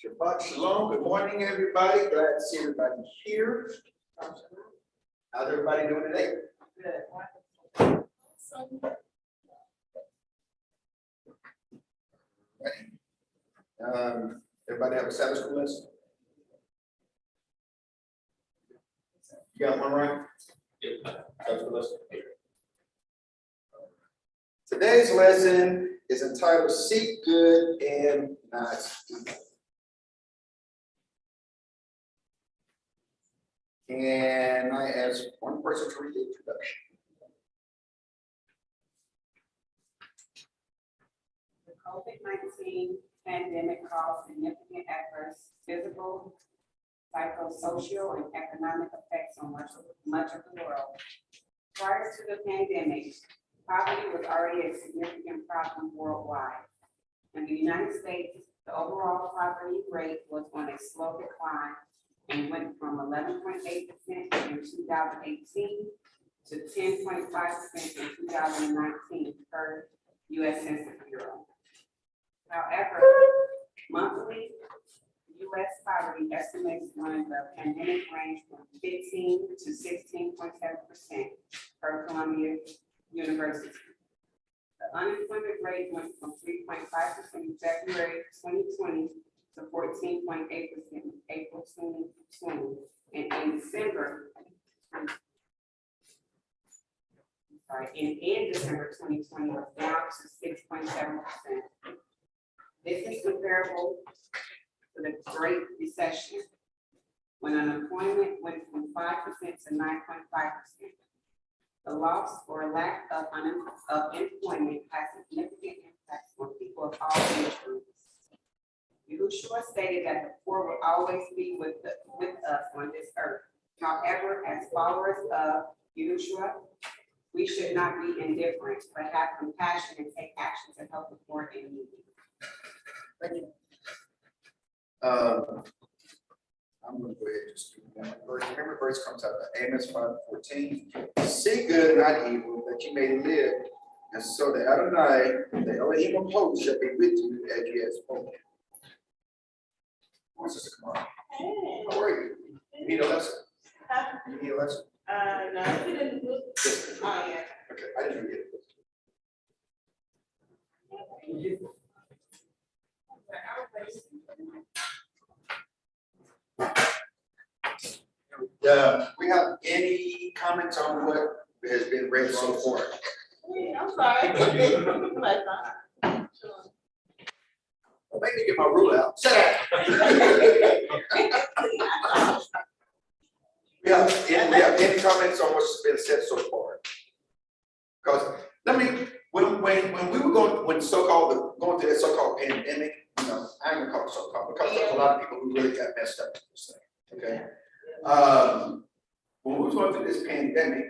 Shabbat Shalom. Good morning, everybody. Glad to see everybody here. How's everybody doing today? Good. Everybody have a Sabbath school lesson? You got one right? Yep. Sabbath school lesson. Today's lesson is entitled Seek Good and Not Evil. And I ask one person to read the introduction. The COVID-19 pandemic caused significant adverse physical, psychosocial, and economic effects on much of the world. Prior to the pandemic, poverty was already a significant problem worldwide. In the United States, the overall poverty rate was on a slow decline and went from 11.8% in 2018 to 10.5% in 2019 per U.S. Census Bureau. However, monthly U.S. poverty estimates during the pandemic range from 15 to 16.7% per Columbia University. The unemployment rate went from 3.5% in February 2020 to 14.8% in April 2020, and in December 2020 was down to 6.7%. This is comparable to the Great Recession, when unemployment went from 5% to 9.5%. The loss or lack of employment has significant impacts on people of all age groups. Yahushua stated that the poor will always be with us on this earth. However, as followers of Yahushua, we should not be indifferent, but have compassion and take action to help the poor and needy. Thank you. I'm going to go ahead and just do one verse. Remember, verse comes out of Amos 5:14. Seek good, not evil, that you may live. And so the Adonai, the Elohim of hosts, shall be with you as you have spoken. What's this? Come on. Hey. How are you? You need a lesson? You need a lesson? No, you didn't look. Oh, yeah. Okay, I didn't read it. We have any comments on what has been read so far? I'm sorry. Well, maybe get my rule out. Sit down. We have any comments on what's been said so far? Because when we were going through that so-called pandemic, I ain't gonna call it so-called, because there's a lot of people who really got messed up with this thing. Okay. When we were going through this pandemic,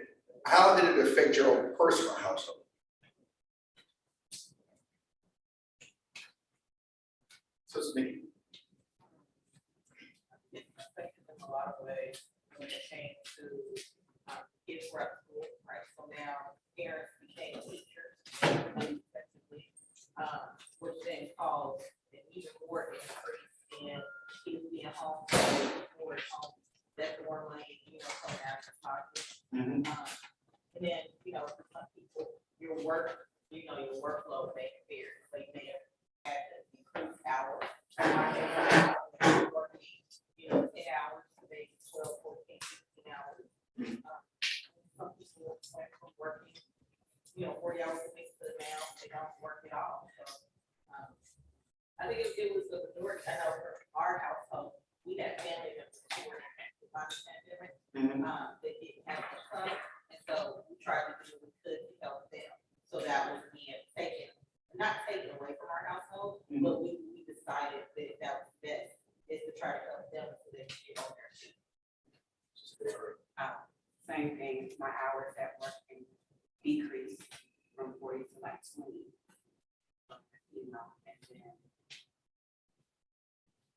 how did it affect your own personal household? So it's me. It affected them a lot of ways when it came to kids were at school, right? So now parents became teachers effectively, which then caused an even more increase in kids being home, or home, that more money, coming out of their pocket. Mm-hmm. And then, for some people, your workload may vary. So you may have had to increase hours. Working, 10 hours, maybe 12, 14, 15 hours. Some people went from working, 40 hours a week to now they don't work at all. So I think it was the majority. I know for our household, we had family members who were impacted by the pandemic. They didn't have a son, and so we tried to do what we could to help them. So that was being not taken away from our household, but we decided that was best is to try to help them so they can get on their feet. Same thing, my hours at work can decrease from 40 to like 20. And then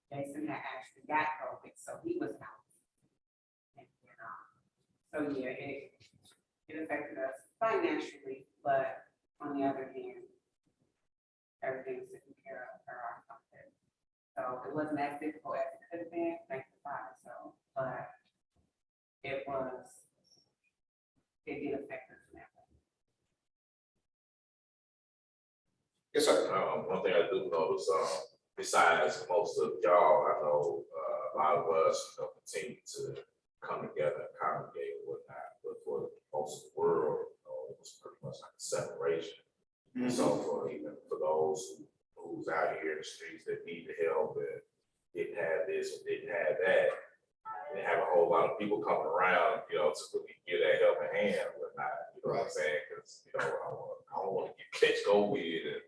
Jason had actually got COVID, so he was out. And so yeah, it affected us financially, but on the other hand, everything's taken care of for our comfort. So it wasn't as difficult as it could have been, thank God, so, but it did affect us in that way. Yes, sir. One thing I do know is, besides most of y'all, I know, a lot of us, continue to come together and congregate and whatnot, but for most of the world, it was pretty much like a separation. So for even for those who's out here in the streets that need the help and didn't have this or didn't have that, and have a whole lot of people coming around, to really give that helping hand and whatnot, you know what I'm saying? Because, I don't want to get catch COVID, and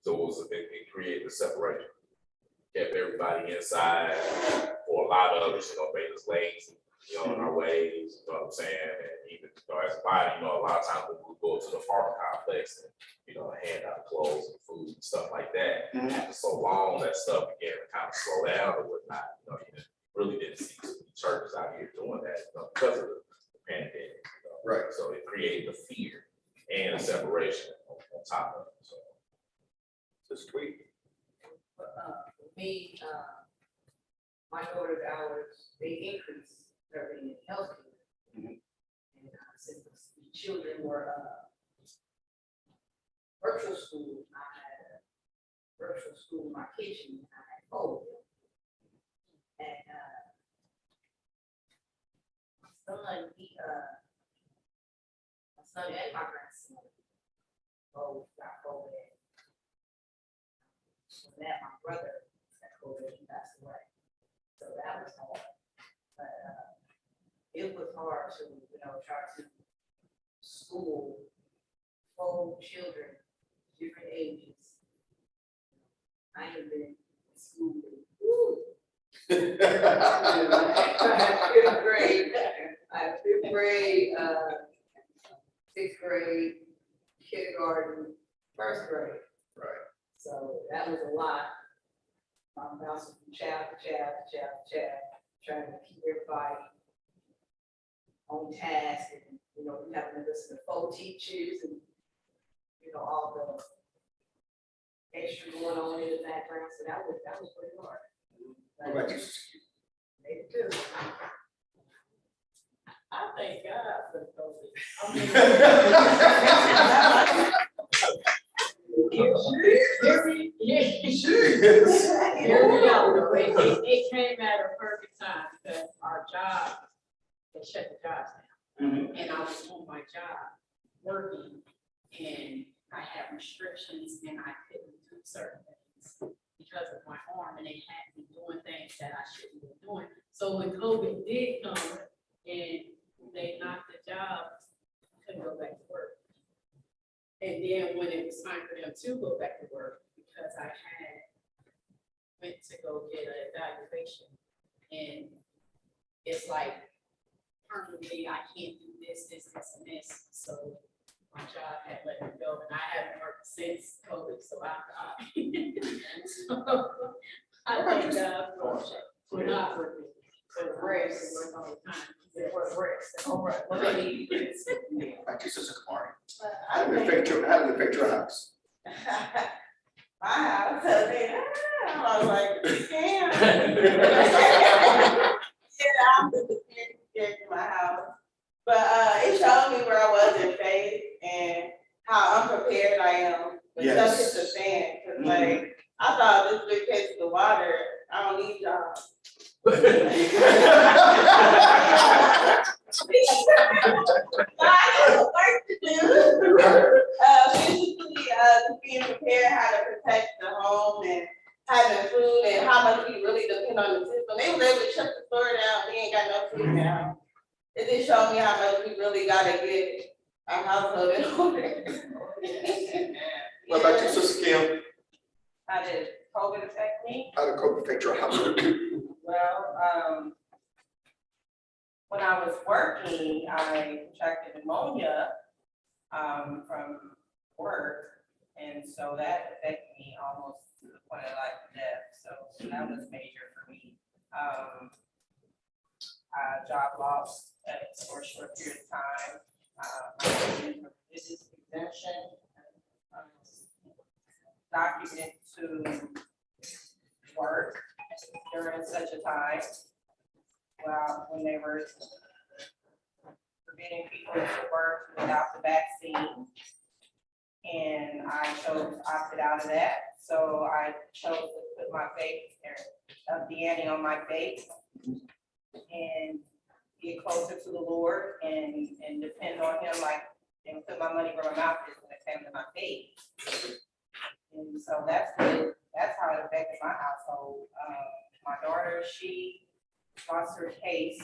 so it created a separation. Kept everybody inside, or a lot of us, made us lazy, in our ways, you know what I'm saying? And even, as a body, a lot of times we would go to the apartment complex and, hand out clothes and food and stuff like that. After so long, that stuff began to kind of slow down or whatnot. You really didn't see too many churches out here doing that, because of the pandemic. Right. So it created a fear and a separation on top of it. So Just tweet. For me, my daughter's hours, they increased during the healthcare. And since the children were virtual school, I had a virtual school in my kitchen, and I had COVID. And my son and my grandson both got COVID. So that my brother got COVID, he passed away. So that was hard. But it was hard to, try to school 4 children, different ages. I have been in school. I have fifth grade, 6th grade, kindergarten, 1st grade. Right. So that was a lot. I'm bouncing from child to child to child to child, trying to keep everybody on task, and we having to listen to 4 teachers and all the extra going on in the background. So that was pretty hard. What about you? Maybe too. I thank God for the COVID. Here we go. It came at a perfect time because our job, they shut the jobs down. And I was on my job working, and I had restrictions and I couldn't do certain things because of my arm, and they had me doing things that I shouldn't be doing. So when COVID did come and they knocked the job, I couldn't go back to work. And then when it was time for them to go back to work, because I went to go get an evaluation, and it's like, currently I can't do this, and this. So my job had let me go, and I haven't worked since COVID. So I thank God for not working, for rest, and work all the time. For rest, all right. Well, I need rest. Thank you, Sister Kamari. I How did it affect your house? My house, I was like, damn. Yeah, I'm just scared to my house. But it showed me where I was in faith and how unprepared I am when stuff hits the fan. Cause like, I thought this big case of the water, I don't need y'all. I have work to do. Physically, being prepared how to protect the home and having food and how much we really depend on the system. They were able to shut the store down. We ain't got no food now. It just showed me how much we really gotta get our household in order. What about you, Sister Kim? How did COVID affect me? How did COVID affect your household? Well, when I was working, I contracted pneumonia from work, and so that affected me almost to the point of life and death. So that was major for me. Job loss for a short period of time. Religious exemption, document to work during such a time. Well, when they were forbidding people to work without the vaccine. And I opted out of that, so I chose to put my faith, the ante on my faith, and get closer to the Lord and depend on Him, like, and put my money where my mouth is when it came to my faith. And so that's how it affected my household. My daughter, she lost her case,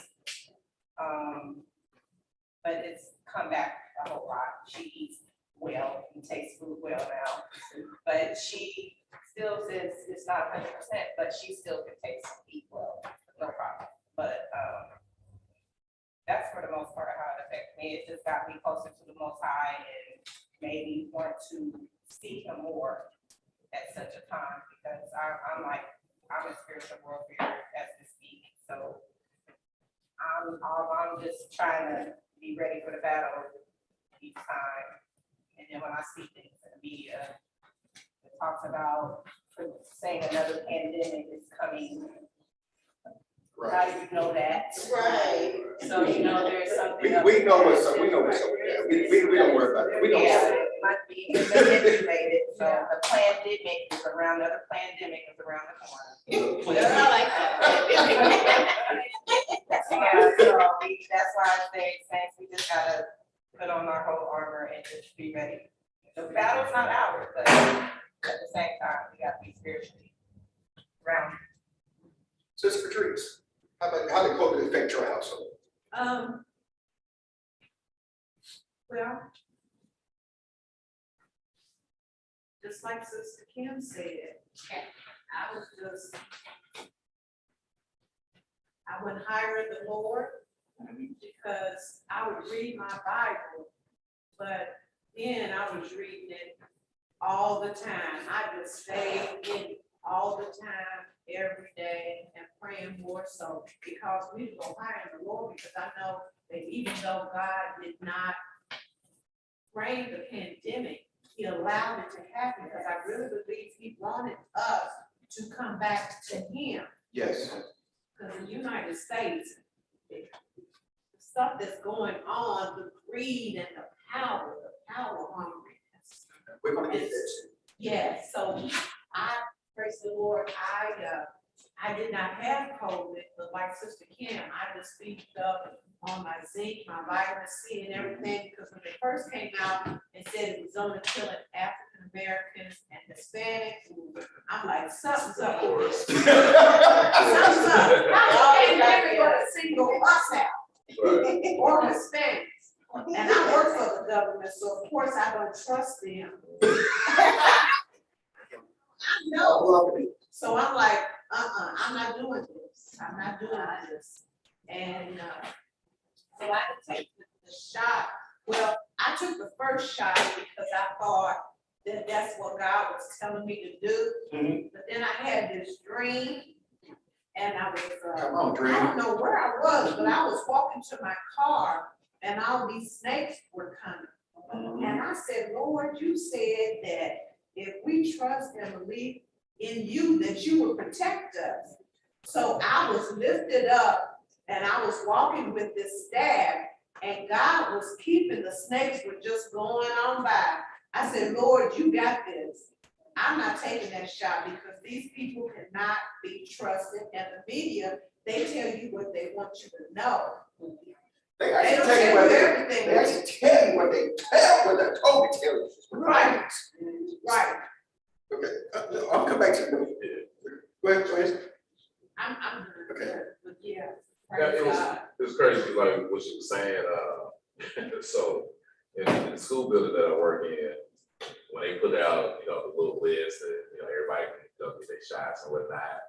but it's come back a whole lot. She eats well and takes food well now, but she still says it's not 100%, but she still can take some eat well, no problem. But that's for the most part how it affected me. It just got me closer to the Most High and made me want to seek Him more at such a time, because I'm in spiritual warfare as we speak. So I'm just trying to be ready for the battle each time. And then when I see things in the media, it talks about saying another pandemic is coming. How do you know that? Right. So you know there's something. We know what's up, we know what's up with that, we don't worry about it, we don't. Yeah, it might be manipulated, so the pandemic is around, another pandemic is around the corner. I like that. Yeah, so that's why I say, saints, we just gotta put on our whole armor and just be ready. The battle's not ours, but at the same time, we gotta be spiritually grounded. Sister Patrice, how did COVID affect your household? Well, just like Sister Kim said, I was just, I went higher in the Lord because I would read my Bible, but then I was reading it all the time. I just stayed in it all the time, every day, and praying more so because we go higher in the Lord, because I know that even though God did not bring the pandemic, He allowed it to happen because I really believe He wanted us to come back to Him. Yes. Because in the United States, the stuff that's going on, the greed and the power hungriness. We're gonna get this. Yes, so I, praise the Lord, I did not have COVID, but like Sister Kim, I just beefed up on my zinc, my vitamin C and everything, because when they first came out and said it was only killing African Americans and Hispanics, I'm like, something's Of up. course. Something's up. How can everybody single us out? Right. Or Hispanics? And I work for the government, so of course I don't trust them. I know. So I'm like, I'm not doing this. I'm not doing this. And so I had to take the shot. Well, I took the first shot because I thought that that's what God was telling me to do. But then I had this dream, and I was, Come on, I dream. don't know where I was, but I was walking to my car, and all these snakes were coming. And I said, Lord, you said that if we trust and believe in you, that you would protect us. So I was lifted up and I was walking with this staff, and God was keeping the snakes were just going on by. I said, Lord, you got this. I'm not taking that shot because these people cannot be trusted, and the media, they tell you what they want you to know. They They actually don't tell you tell what you they, everything. they actually tell you what they're told to tell you. Right. Right. Okay, I'll come back to you. Go ahead. I'm Okay. good, but yeah. Yeah, praise God. it was crazy, like what she was saying, so in the school building that I work in, when they put out, the little list that, everybody can go get their shots and whatnot.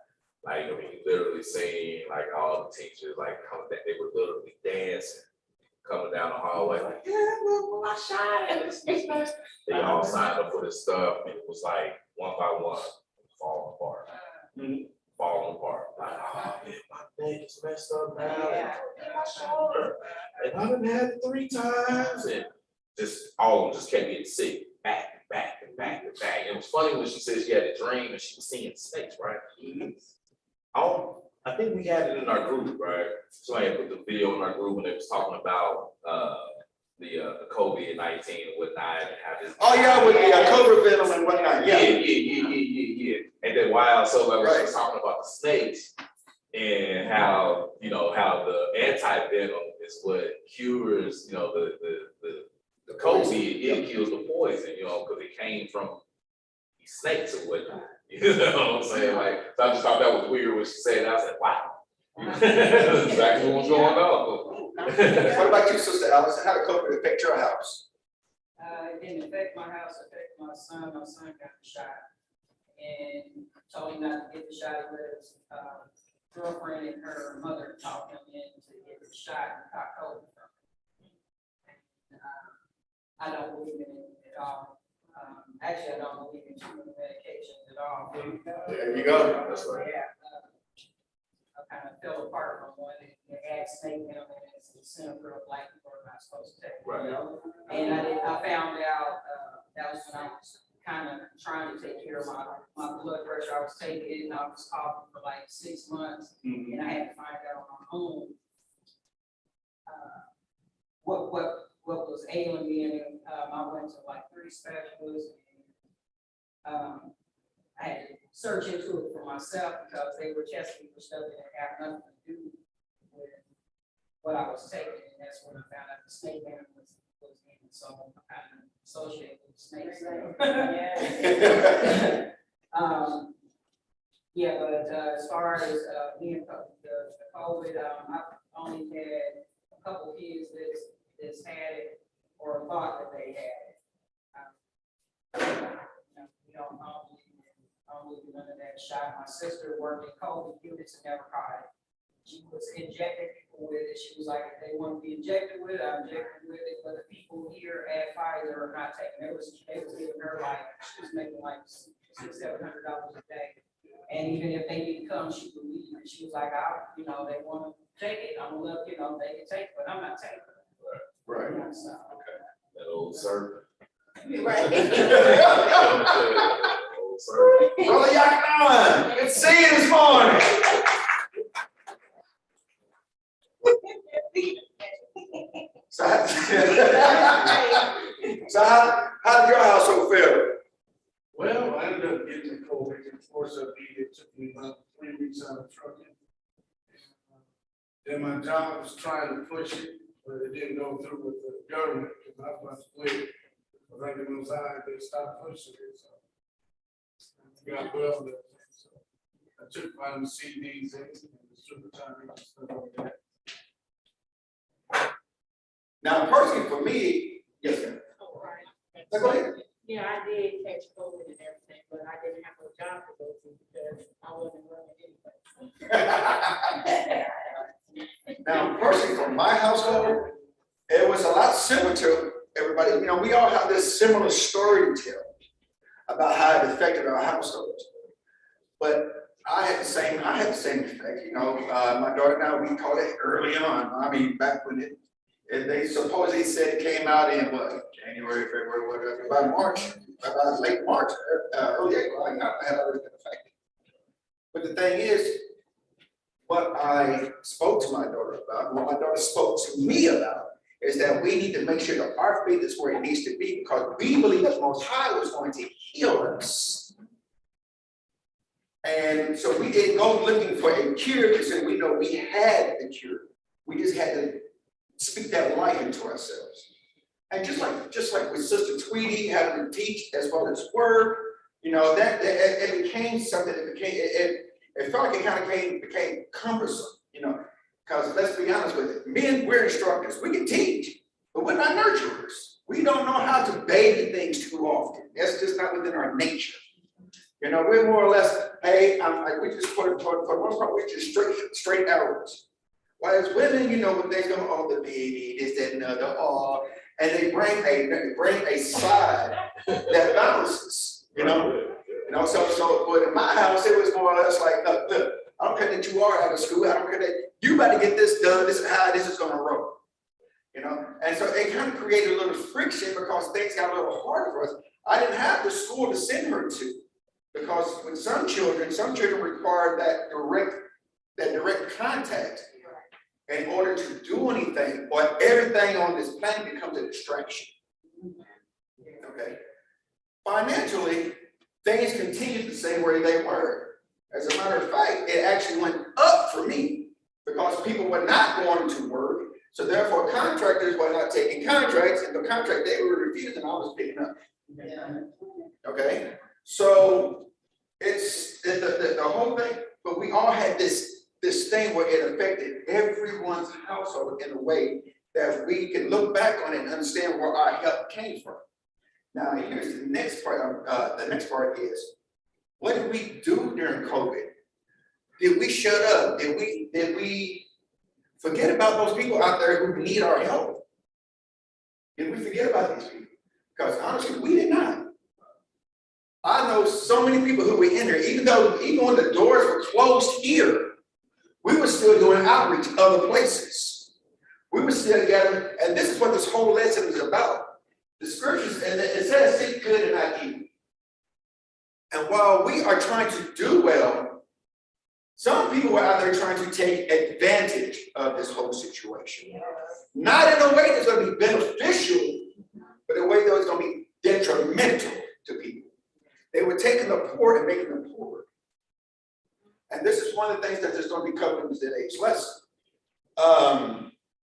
Like, you literally seen like all the teachers like coming back, they were literally dancing, coming down the hallway, like, yeah, look, my shot. They all signed up for this stuff, and it was like one by one, falling apart. Falling apart. Like, oh man, my neck is messed up now. Yeah. And my shoulder. And I done had it 3 times. And just all of them just kept getting sick. Back and back and back and back. It was funny when she said she had a dream and she was seeing snakes, right? I think we had it in our group, right? Somebody had put the video in our group and they was talking about the COVID-19 and whatnot and how this. Oh, yeah, with the COVID venom and whatnot, Yeah. yeah. And then while so like Right. she was talking about the snakes and how how the anti-venom is what cures the COVID, it kills the poison, because it came from these snakes or whatnot. You know what I'm saying? Like, so I just thought that was weird when she said that. I was like, wow. That's exactly what's going on. What about you, Sister Allison? How did COVID affect your house? It didn't affect my house, it affected my son. My son got the shot. And told him not to get the shot, but his girlfriend and her mother talked him in to get the shot and caught COVID from it. And, I don't believe in it at all. Actually, I don't believe in too many medications at all. There you go. That's right. Yeah. I kind of fell apart from one. It had snake venom in it. It's a center of black people are not supposed to take. Right. And I found out that was when I was kind of trying to take care of my blood pressure. I was taking it and I was coughing for like 6 months, and I had to find out on my own what was ailing me. And I went to like 3 specialists. And, I had to search into it for myself because they were testing for stuff that had nothing to do with what I was taking, and that's when I found out the snake venom was in it. So I'm kind of associated with snakes. Yeah, but as far as being the COVID, I've only had a couple kids that's had it or thought that they had it. We don't believe none of that shot. My sister worked in COVID units and never caught it. She was injecting people with it. She was like, if they want to be injected with it, I'm injecting with it. But the people here at Pfizer are not taking it. They was giving her like, she was making like $600-700 a day. And even if they didn't come, she would leave. And she was like, they want to take it. I'm gonna let they can take it, but I'm not taking it. Right. So, That old serpent. Right. Old serpent. Brother Yakinon, good to see you this morning. So, how did your household feel? Well, I ended up getting the COVID, of course, it took me about 3 weeks out of trucking. Then my job was trying to push it, but it didn't go through with the government, because I was about to quit. But like it was they stopped pushing it, so. I got well, so I took vitamin C, D, zinc, and the super time and stuff like that. Now, personally, for me, yes, ma'am. oh, right. Go ahead. Yeah, I did catch COVID and everything, but I didn't have a job to go to because I wasn't running anyway. Now, personally, for my household, it was a lot similar to everybody. We all have this similar story to tell about how it affected our households. But I had the same effect. My daughter and I, we caught it early on. I mean, back when they supposedly said it came out in what, January, February, whatever, by March, about late March, early April, I had already been affected. But the thing is, what I spoke to my daughter about, what my daughter spoke to me about, is that we need to make sure that our faith is where it needs to be, because we believe that the Most High was going to heal us. And so we didn't go looking for a cure because we know we had the cure. We just had to speak that life into ourselves. And just like with Sister Tweety having to teach as well as word, that it became something. It felt like it kind of became cumbersome, because let's be honest with it, men, we're instructors. We can teach, but we're not nurturers. We don't know how to baby things too often. That's just not within our nature. We're more or less, hey, we just for the most part, we're just straight arrows. Whereas women, when they go, oh, the baby, this, that, and the other, and they bring a side that balances, So, but in my house, it was more or less like, look, I don't care that you are out of school. I don't care that you about to get this done. This is how this is going to roll, And so it kind of created a little friction because things got a little harder for us. I didn't have the school to send her to, because with some children require that direct contact in order to do anything, or everything on this planet becomes a distraction. Okay. Financially, things continued the same way they were. As a matter of fact, it actually went up for me because people were not going to work. So therefore, contractors were not taking contracts, and the contract they were refusing, I was picking up. Okay, so it's the whole thing, but we all had this thing where it affected everyone's household in a way that we can look back on it and understand where our help came from. Now, here's the next part. The next part is, what did we do during COVID? Did we shut up? Did we forget about those people out there who need our help? Did we forget about these people? Because honestly, we did not. I know so many people who were in there, even when the doors were closed here, we were still doing outreach other places. We were still together, and this is what this whole lesson is about. The scriptures, and it says, seek good and not evil. And while we are trying to do well, some people are out there trying to take advantage of this whole situation. Not in a way that's going to be beneficial, but in a way that's going to be detrimental to people. They were taking the poor and making them poorer. And this is one of the things that is going to be covered in today's lesson.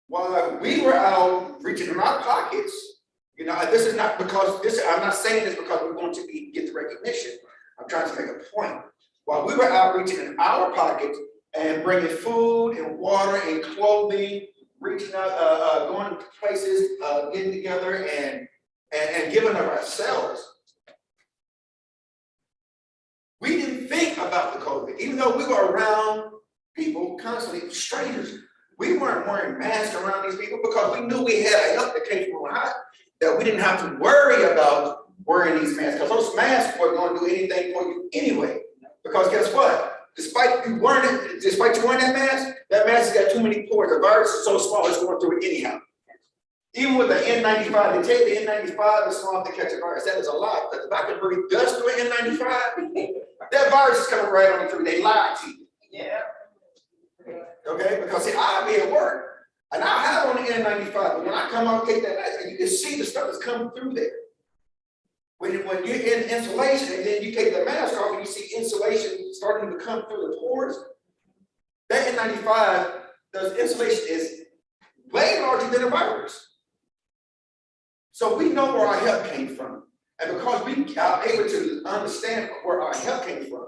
While we were out reaching in our pockets, this is not because I'm not saying this because we're going to get the recognition. I'm trying to make a point. While we were out reaching in our pockets and bringing food and water and clothing, reaching out, going to places, getting together and giving of ourselves, we didn't think about the COVID, even though we were around people constantly, strangers. We weren't wearing masks around these people because we knew we had a help that came from high, that we didn't have to worry about wearing these masks, because those masks weren't going to do anything for you anyway. Because guess what? Despite you wearing that mask has got too many pores. The virus is so small, it's going through it anyhow. Even with the N95, they take the N95 is small to catch a virus. That is a lie. Because if I can breathe dust through an N95, that virus is coming right on through. They lied to you. Yeah. Okay? Because see, I'll be at work and I'll have on the N95, but when I come out and take that mask, you can see the stuff that's coming through there. When you're in insulation and then you take the mask off and you see insulation starting to come through the pores, that N95, the insulation is way larger than a virus. So we know where our help came from. And because we are able to understand where our help came from,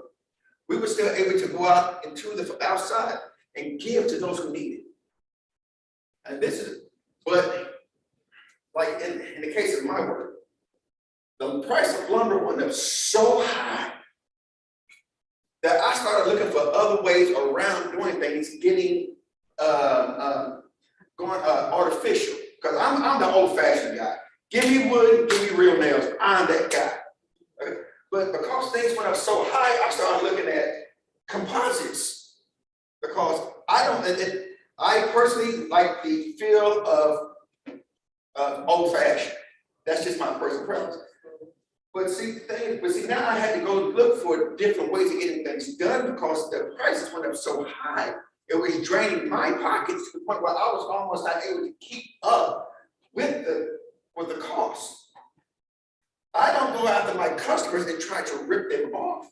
we were still able to go out into the outside and give to those who need it. And this is, but like in the case of my work, the price of lumber went up so high that I started looking for other ways around doing things, getting going artificial. Because I'm the old-fashioned guy. Give me wood, give me real nails. I'm that guy. Okay? But because things went up so high, I started looking at composites. Because I personally like the feel of old-fashioned. That's just my personal preference. But see, now I had to go look for different ways of getting things done because the prices went up so high. It was draining my pockets to the point where I was almost not able to keep up with the cost. I don't go after my customers and try to rip them off.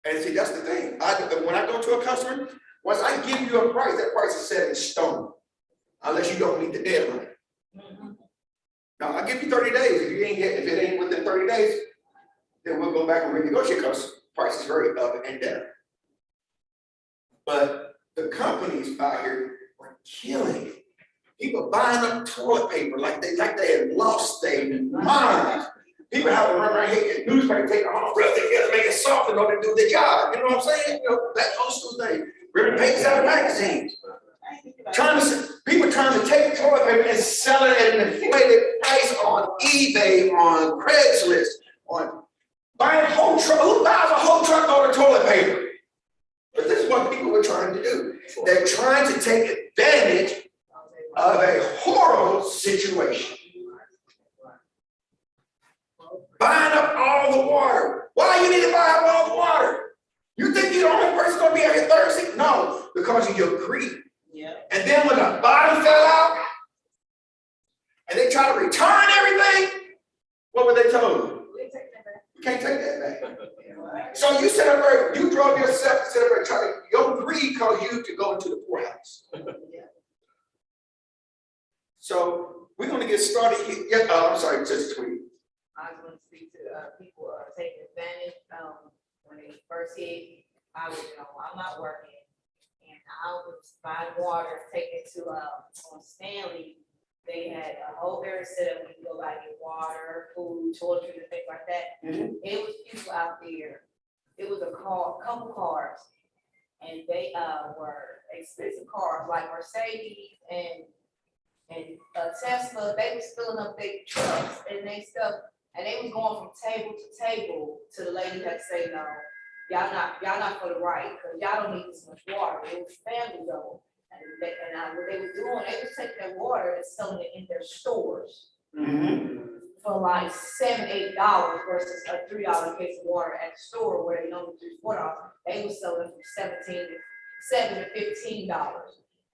And see, that's the thing. When I go to a customer, once I give you a price, that price is set in stone, unless you don't meet the deadline. Now, I'll give you 30 days. If it ain't within 30 days, then we'll go back and renegotiate because price is very up and down. But the companies out here were killing it. People buying up toilet paper like they had lost their minds. People have to run around here and newspaper taking home, rub their head, make it soft in order to do their job. You know what I'm saying? That old school thing. Ripping pages out of magazines. People trying to take toilet paper and sell it at an inflated price on eBay, on Craigslist, on buying a whole truck. Who buys a whole truckload of toilet paper? But this is what people were trying to do. They're trying to take advantage of a horrible situation. buying up all the water. Why you need to buy up all the water? You think you're the only person gonna be out here thirsty? No, because of your greed. Yeah. And then when the bottom fell out, and they try to return everything, what were they told? You can't take that back. So you sit up there, you drove yourself to sit up there and try to, your greed caused you to go into the poorhouse. So we're gonna get started here. Yeah, I'm sorry, just tweet. I was gonna speak to, people taking advantage, when they first hit, I was, I'm not working. And I was buying water, taking it to, on Stanley, they had a whole area set up, we can go buy your water, food, toiletries and things like that. It was people out there, it was a couple cars, and they, were expensive cars, like Mercedes and Tesla, they was filling up their trucks and they stuff, and they was going from table to table to the lady had to say, no, y'all not for the right, because y'all don't need this much water. It was family though. What they was doing, they was taking their water and selling it in their stores for like $7, $8 versus a $3 case of water at the store where they only do $4. They was selling from $7 to $15.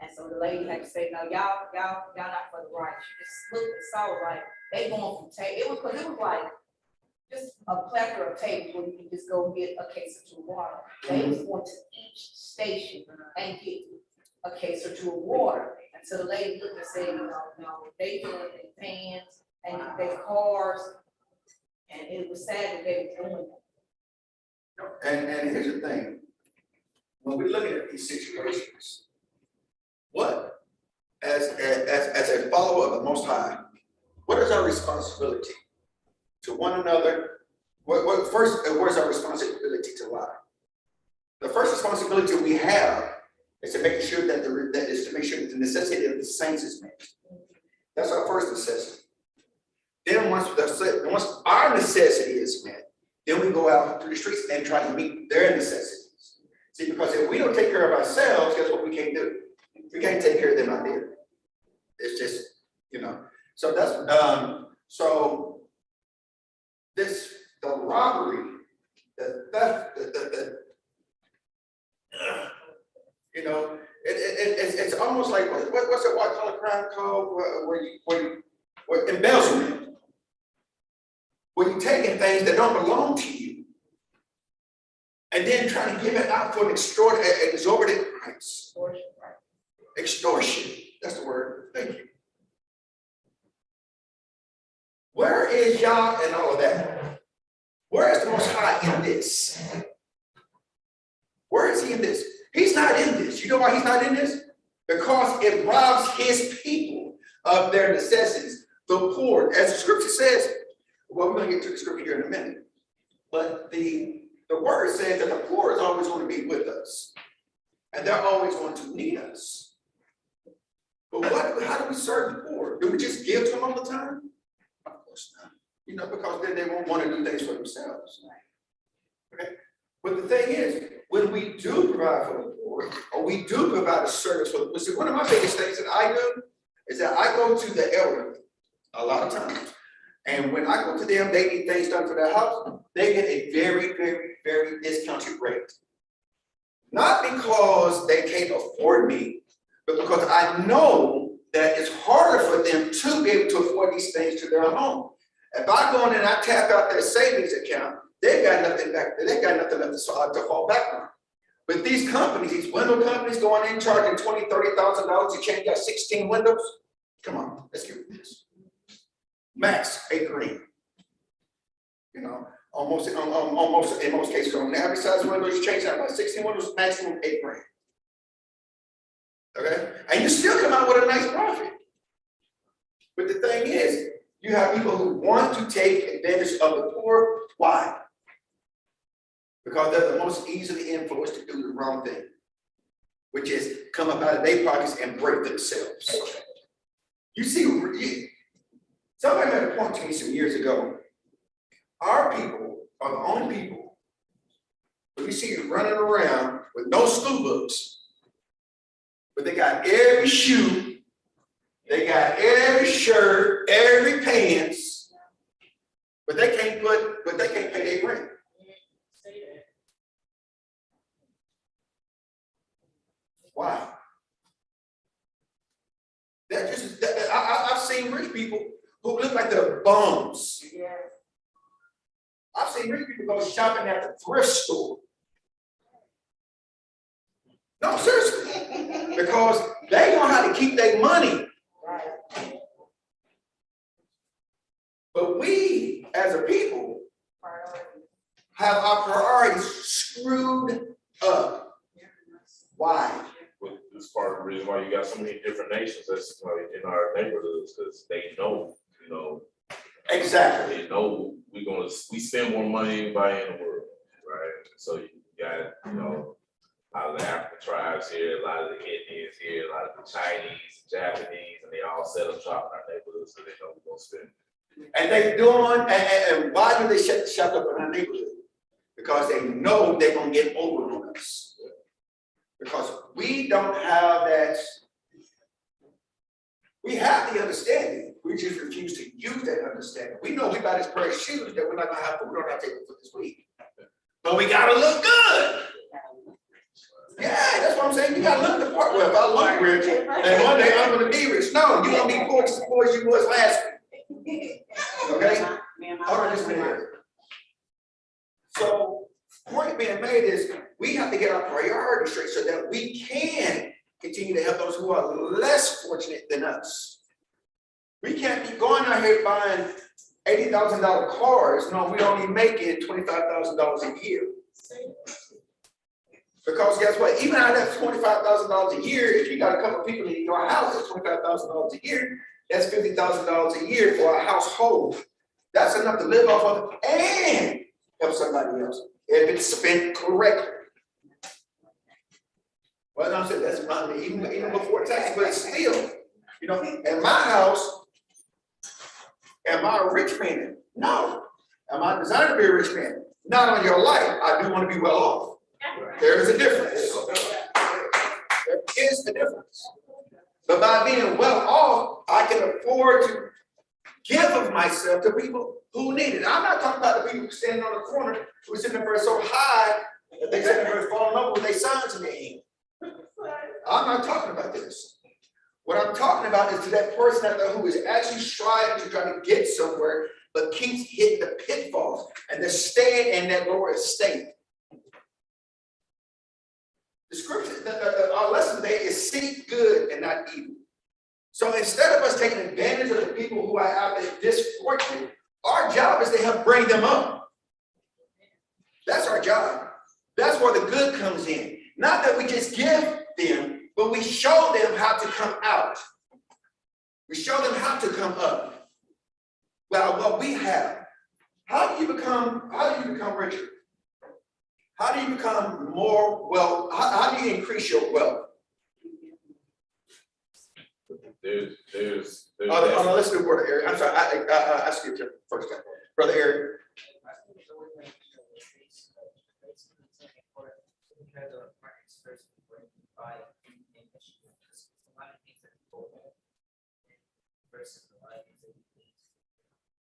And so the lady had to say, no, y'all not for the right. She just looked and saw like they going from table. It was like just a plethora of tables where you can just go get a case or two of water. They was going to each station and get a case or two of water. And so the lady looked and said, no, they doing their pants and their cars. And it was sad that they were doing that. And here's the thing. When we're looking at these situations, what, as a follower of the Most High, what is our responsibility to one another? Where's our responsibility to lie? The first responsibility we have is to make sure that the necessity of the saints is met. That's our first necessity. Then once our necessity is met, then we go out to the streets and try to meet their necessities. See, because if we don't take care of ourselves, guess what we can't do? We can't take care of them out there. It's just, so that's, so the robbery, the theft, it's almost like, what's it, white collar crime called, where embezzlement, where you're taking things that don't belong to you, and then trying to give it out for an exorbitant price. Extortion, that's the word, thank you. Where is Yah and all of that? Where is the Most High in this? Where is he in this? He's not in this. You know why he's not in this? Because it robs his people of their necessities. The poor, as the scripture says, well, we're going to get to the scripture here in a minute, but the word says that the poor is always going to be with us, and they're always going to need us. But how do we serve the poor? Do we just give to them all the time? Of course not. Because then they won't want to do things for themselves. Okay? But the thing is, when we do provide for the poor, or we do provide a service for the poor, see, one of my biggest things that I do is that I go to the elderly a lot of times. And when I go to them, they need things done for their house, they get a very, very, very discounted rate. Not because they can't afford me, but because I know that it's harder for them to be able to afford these things to their home. If I go in and I tap out their savings account, they've got nothing back. They got nothing left to fall back on. But these companies, these window companies going in charging $20,000, $30,000 to change out 16 windows. Come on, let's get this. Max $8 grand. Almost in most cases on the average size windows, you change out about 16 windows, maximum $8 grand. Okay, and you still come out with a nice profit. But the thing is, you have people who want to take advantage of the poor. Why? Because they're the most easily influenced to do the wrong thing, which is come up out of their pockets and break themselves. You see, somebody made a point to me some years ago. Our people are the only people who you see running around with no school books, but they got every shoe, they got every shirt, every pants, But they can't pay their rent. Say that. Why? I've seen rich people who look like they're bums. Yeah. I've seen rich people go shopping at the thrift store. No, seriously. Because they know how to keep their money. Right. But we, as a people, Priorities. have our priorities screwed up. Why? But this part of the reason why you got so many different nations that's in our neighborhoods, because they know, Exactly. they know we spend more money than anybody in the world, right? So you got, a lot of the African tribes here, a lot of the Indians here, a lot of the Chinese, Japanese, and they all set up shop in our neighborhoods, so they know we're gonna spend. And they doing, and why do they shut up in our neighborhood? Because they know they're gonna get over on us. Because we don't have that. We have the understanding. We just refuse to use that understanding. We know we buy this pair of shoes that we're not gonna have food on our table for this week. But we gotta look good. Yeah, that's what I'm saying. You gotta look the part. Well, if I look rich, then one day I'm gonna be rich. No, you're gonna be poor just as poor as you was last week. Okay? All right, just a minute. So, point being made is we have to get our priorities straight so that we can continue to help those who are less fortunate than us. We can't be going out here buying $80,000 cars. No, we only making $25,000 a year. Because guess what? Even out of that $25,000 a year, if you got a couple of people in your house, that's $25,000 a year. That's $50,000 a year for a household. That's enough to live off of and help somebody else if it's spent correctly. Well, I'm saying that's money even before taxes, but still, in my house, am I a rich man? No. Am I designed to be a rich man? Not on your life. I do want to be well off. There is a difference. There is a difference. But by being well off, I can afford to give of myself to people who need it. I'm not talking about the people standing on the corner who are sitting there so high that they sitting there falling over with their signs in their hand. I'm not talking about this. What I'm talking about is to that person out there who is actually striving to try to get somewhere, but keeps hitting the pitfalls and they're staying in that lower estate. The scripture, our lesson today is seek good and not evil. So instead of us taking advantage of the people who are out there disfortunate, our job is to help bring them up. That's our job. That's where the good comes in. Not that we just give them, but we show them how to come out. We show them how to come up. Well, what we have. How do you become richer? How do you become more wealth? How do you increase your wealth? There's Let's do Brother Eric. I'm sorry, I skipped him first time. Brother Eric.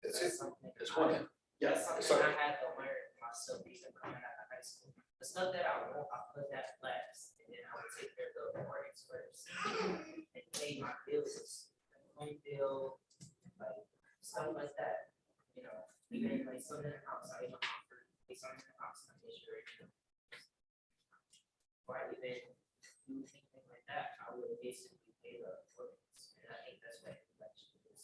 That's it. That's one. Yeah. That's something I had to learn myself even coming out of high school. The stuff that I want, I put that last, and then I would take care of the parties first. And pay my bills, home bill, like stuff like that. Even like something in the house, I even offer, something in the house, I make sure. Or I even do anything like that, I would basically pay the workers, and I think that's what I actually do.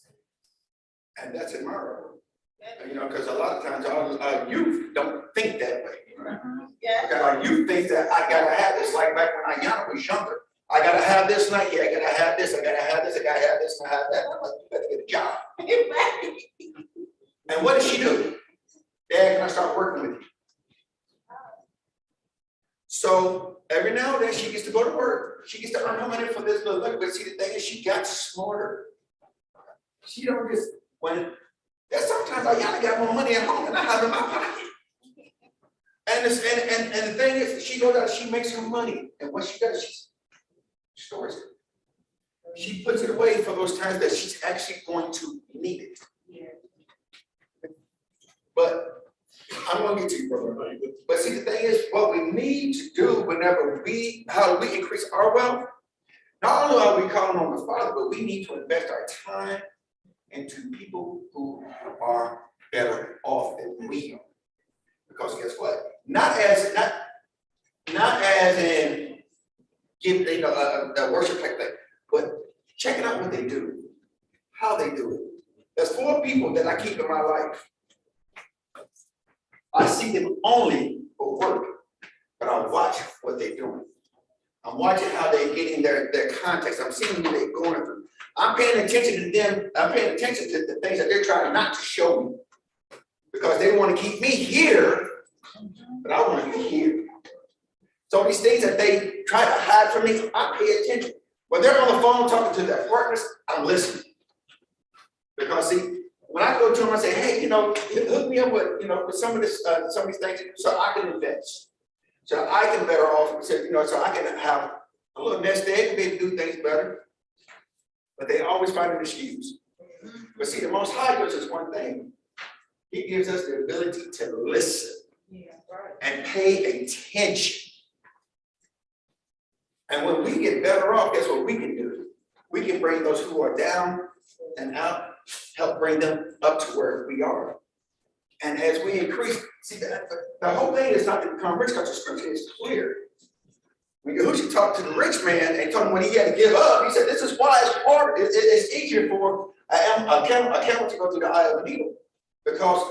And that's admirable. Because a lot of times our youth don't think that way. Yeah. Okay, our youth think that I gotta have this, like back when I was younger. I gotta have this night, yeah, I gotta have this, I gotta have this, I gotta have this, and I have that. I'm like, you better get a job. And what does she do? Dad, can I start working with you? So every now and then she gets to go to work. She gets to earn her money for this little look, but see the thing is she got smarter. She don't just there's sometimes I got more money at home than I have in my pocket. And the thing is, she goes out, she makes her money, and what she does, she stores it. She puts it away for those times that she's actually going to need it. But I'm gonna get to you, brother. But see, the thing is, what we need to do whenever how do we increase our wealth? Not only are we calling on the Father, but we need to invest our time into people who are better off than we are. Because guess what? Not as in give a worship type thing, but checking out what they do, how they do it. There's 4 people that I keep in my life. I see them only for work, but I watch what they're doing. I'm watching how they're getting their context. I'm seeing what they're going through. I'm paying attention to them. I'm paying attention to the things that they're trying not to show me because they want to keep me here, but I want to be here. So these things that they try to hide from me, I pay attention. When they're on the phone talking to their partners, I'm listening. Because see, when I go to them, I say, hey, hook me up with, with some of these things so I can invest. So I can better off, so I can have a little nest egg and be able to do things better. But they always find an excuse. But see, the Most High gives us one thing. He gives us the ability to listen and pay attention. And when we get better off, guess what we can do? We can bring those who are down and out, help bring them up to where we are. And as we increase, see, the whole thing is not to become rich because the scripture is clear. When Yahushua talked to the rich man and told him when he had to give up, he said, this is why it's easier for a camel to go through the eye of a needle. Because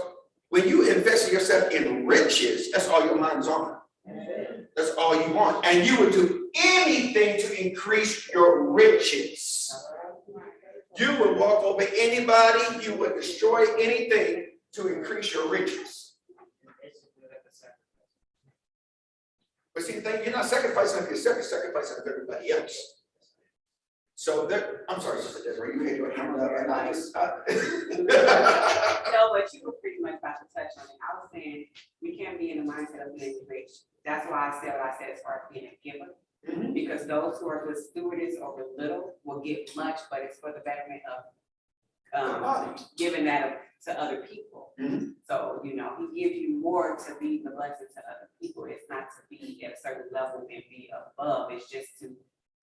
when you invest in yourself in riches, that's all your mind's on. That's all you want. And you would do anything to increase your riches. You would walk over anybody, you would destroy anything to increase your riches. But see, the thing, you're not sacrificing of yourself, you're sacrificing of everybody else. So I'm sorry, Sister Desiree, you hate your hammer up and I just. No, but you were pretty much about to touch on it. I was saying we can't be in the mindset of being rich. That's why I said what I said as far as being a giver. Mm-hmm. Because those who are good stewards over little will get much, but it's for the betterment of giving that to other people. Mm-hmm. So, he gives you more to be the blessing to other people. It's not to be at a certain level and be above. It's just to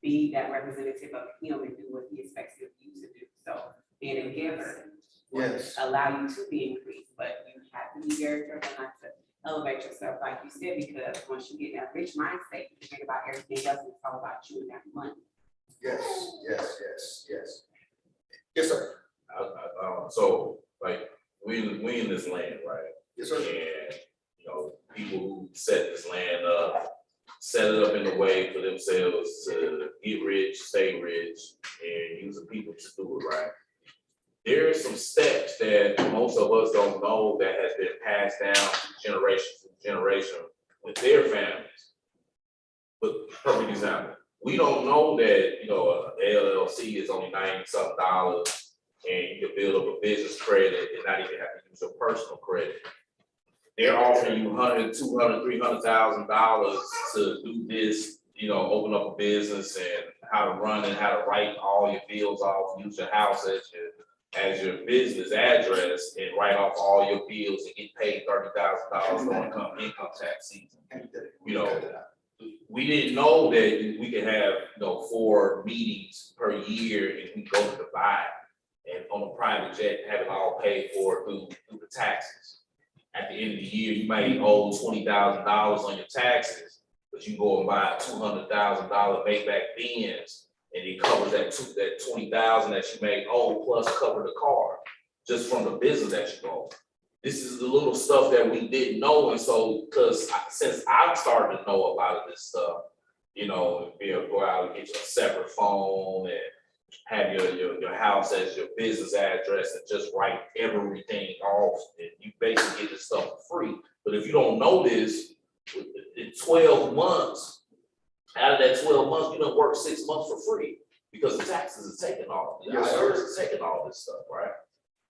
be that representative of him and do what he expects of you to do. So being a giver will allow you to be increased, but you have to be very careful not to elevate yourself, like you said, because once you get that rich mindset, you think about everything else and it's all about you and that money. Yes, sir. So, like, we in this land, right? Yes, sir. And people who set this land up, set it up in a way for themselves to get rich, stay rich, and use the people to do it right. There are some steps that most of us don't know that has been passed down generation to generation with their families. But perfect example, we don't know that LLC is only $90-something, and you can build up a business credit and not even have to use your personal credit. They're offering you $100,000, $200,000, $300,000 to do this, open up a business and how to run and how to write all your bills off, use your house as your business address and write off all your bills and get paid $30,000 for income tax season. We didn't know that we could have 4 meetings per year and we go to Dubai and on a private jet have it all paid for through the taxes. At the end of the year, you might owe $20,000 on your taxes, but you go and buy a $200,000 Maybach Benz, and it covers that $20,000 that you may owe plus cover the car just from the business that you own. This is the little stuff that we didn't know, and so since I've started to know a lot of this stuff, be able to go out and get your separate phone and have your house as your business address and just write everything off, and you basically get this stuff for free. But if you don't know this, in 12 months, out of that 12 months, you don't work 6 months for free because the taxes is taking all, the IRS is taking all this stuff, right?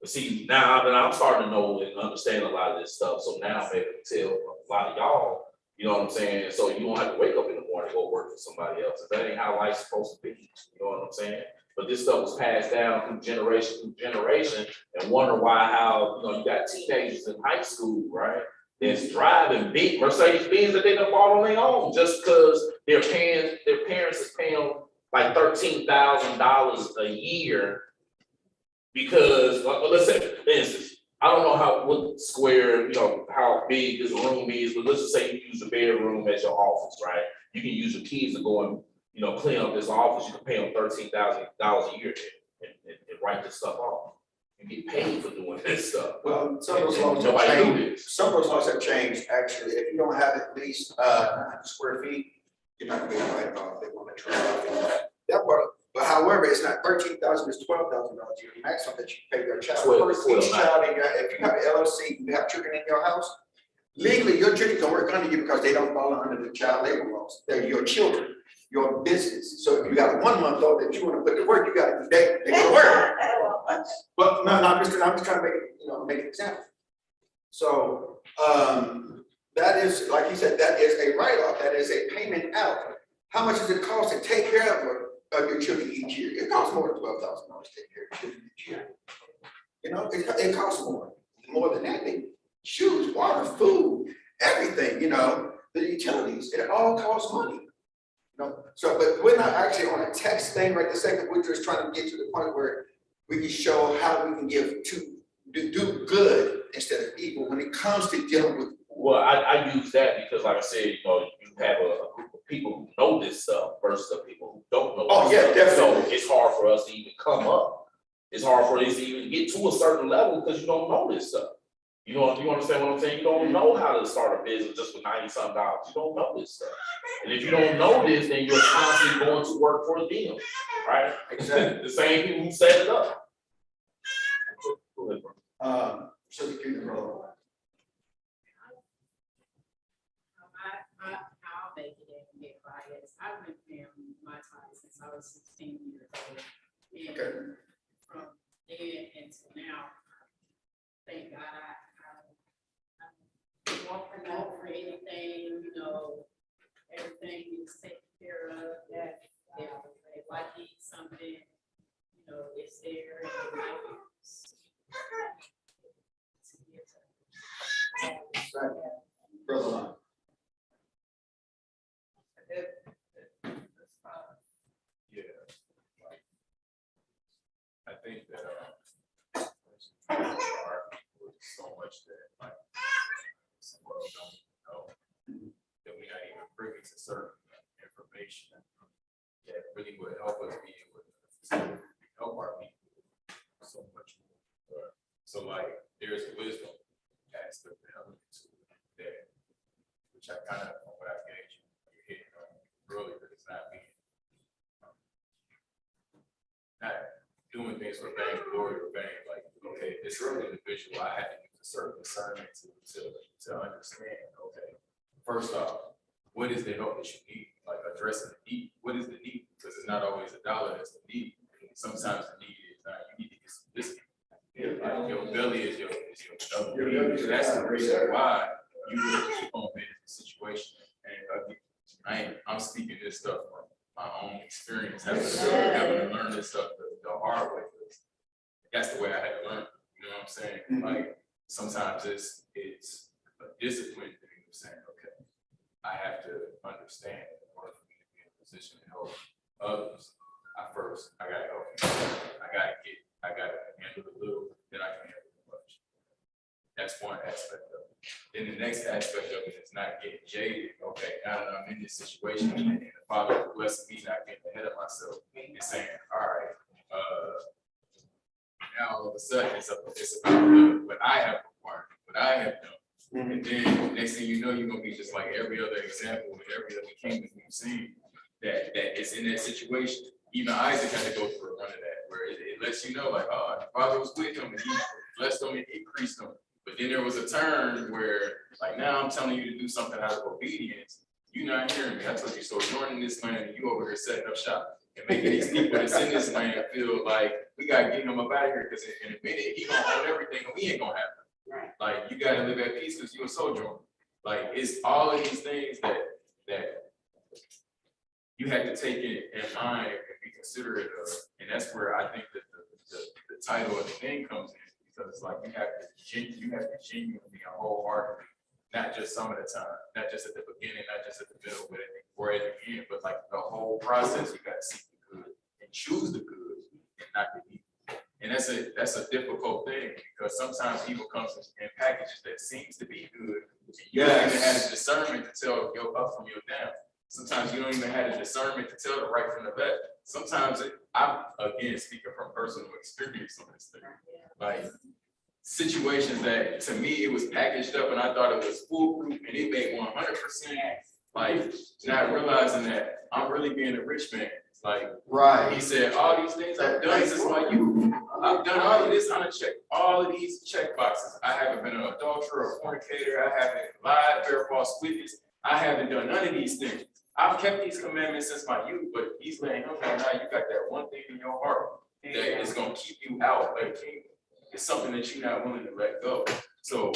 But see, now that I'm starting to know and understand a lot of this stuff, so now I'm able to tell a lot of y'all, you know what I'm saying? So you don't have to wake up in the morning and go work for somebody else. If that ain't how life's supposed to be, you know what I'm saying? but this stuff was passed down through generation, and wonder how, you got teenagers in high school, right? That's driving big Mercedes-Benz that they done bought on their own, just because their parents is paying like $13,000 a year. Because, let's say, for instance, I don't know what square, how big this room is, but let's just say you use a bedroom as your office, right? You can use your kids to go and, clean up this office. You can pay them $13,000 a year and write this stuff off. You get paid for doing this stuff. Well, some of those laws have Nobody do changed. this. Some of those laws have changed, actually. If you don't have at least 900 square feet, you're not gonna be right off. They want to try that part. But however, it's not $13,000, it's $12,000 a year maximum that you pay your child. Each child, if you have an LLC, you have children in your house, legally, your children can work under you because they don't fall under the child labor laws. They're your children, your business. So if you got a 1 month old that you want to put to work, you got to, they go to work. But no, I'm just trying to make it, make an example. So that is, like you said, that is a write-off, that is a payment out. How much does it cost to take care of your children each year? It costs more than $12,000 to take care of children each year. It costs more than that. Shoes, water, food, everything, the utilities, it all costs money. So, but we're not actually on a text thing right this second. We're just trying to get to the point where we can show how we can do good instead of evil when it comes to dealing with. Well, I use that because, like I said, you have a group of people who know this stuff versus the people who don't know. Oh, yeah, definitely. So it's hard for us to even come up. It's hard for us to even get to a certain level because you don't know this stuff. You understand what I'm saying? You don't know how to start a business just for $90-something. You don't know this stuff. And if you don't know this, then you're constantly going to work for them, right? Exactly. The same people who set it up. So you can roll. I'll make it and get biased. I've been paying my time since I was 16 years old. And Okay. from then until now, thank God I won't promote for anything, everything is taken care of. That if I need something, it's there. And I use Brother Lon. Yeah. I think that so much that some of us don't know that we're not even privy to certain information that really would help us be able to help our people so much more. So like there's a wisdom aspect of element to that, which I kind of what I gave you hit earlier, it's not being not doing things for vain glory or vain, like, okay, this is an individual, I had to use a certain discernment to understand, okay, first off, what is the help that you need? Like addressing the need. What is the need? Because it's not always a dollar that's the need. Sometimes the need is you need to get some biscuit. Like your belly is your belly. So that's the reason why you will keep on being in the situation. And I'm speaking this stuff from my own experience, having to learn this stuff the hard way. That's the way I had to learn. You know what I'm saying? Mm-hmm. Like sometimes it's a discipline thing of saying, okay, I have to understand in order for me to be in a position to help others. I gotta help you. I gotta handle the little, then I can handle the much. That's one aspect of it. Then the next aspect of it is not getting jaded. Okay, now that I'm in this situation and the Father blessed me not getting ahead of myself and saying, all right, now all of a sudden it's about what I have required, what I have done. And then next thing you know, you're gonna be just like every other example with every other kingdom we've seen that is in that situation. Even Isaac had to go through a run of that, where it lets you know, like, oh, the Father was with him and he blessed him and increased him. But then there was a turn where, like, now I'm telling you to do something out of obedience. You're not hearing me. I told you, so you're in this land and you over here setting up shop and making these people that's in this land feel like we gotta get him up out of here because in a minute he gonna own everything and we ain't gonna have it. Right. Like you gotta live at peace because you're a sojourner. Like it's all of these things that you have to take it in mind and be considerate of. And that's where I think that the title of the thing comes in, because it's like you have to genuinely and wholeheartedly, not just some of the time, not just at the beginning, not just at the middle, but at the end, but like the whole process, you gotta seek the good and choose the good and not the evil. And that's a difficult thing, because sometimes evil comes in packages that seems to be good. You don't even have the discernment to tell your up from your down. Sometimes you don't even have the discernment to tell the right from the left. Sometimes I'm again speaking from personal experience on this thing. Like situations that to me it was packaged up and I thought it was foolproof and it made 100%. Like not realizing that I'm really being a rich man. Like he said, all these things I've done since my youth. I've done all of this unchecked, all of these check boxes. I haven't been an adulterer or fornicator. I haven't lied, bear false witness. I haven't done none of these things. I've kept these commandments since my youth, but he's letting him know now you got that one thing in your heart that is going to keep you out of the kingdom. It's something that you're not willing to let go. So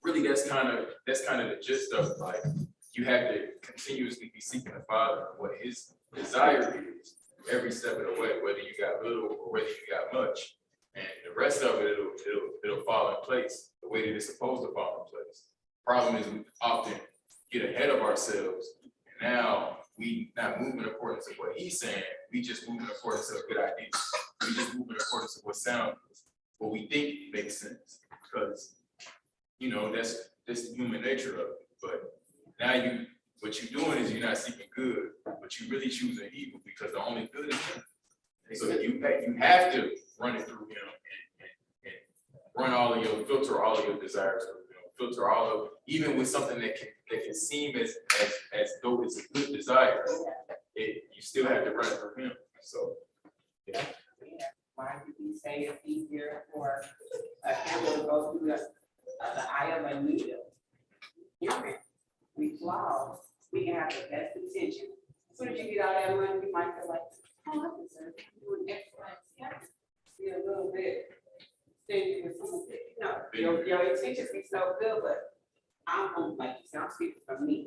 really that's kind of the gist of it. Like you have to continuously be seeking the Father and what his desire is every step of the way, whether you got little or whether you got much. And the rest of it, it'll fall in place the way that it's supposed to fall in place. Problem is we often get ahead of ourselves. And now we not moving according to what he's saying, we just moving according to a good idea. We just moving according to what sounds, what we think makes sense. Because, that's the human nature of it. But now what you're doing is you're not seeking good, but you're really choosing evil because the only good is him. So you have to run it through him and run filter all of your desires through him, filter all of, even with something that can seem as though it's a good desire, you still have to run it through him. So yeah. Why did we say it's easier for a camel to go through the eye of a needle? Human, we flawed. We can have the best intention. As soon as you get all that money, you might feel like, oh, I deserve to do an extra. Be a little bit stingy with something. Your intentions be so good, but I'm like you said, I'm speaking for me.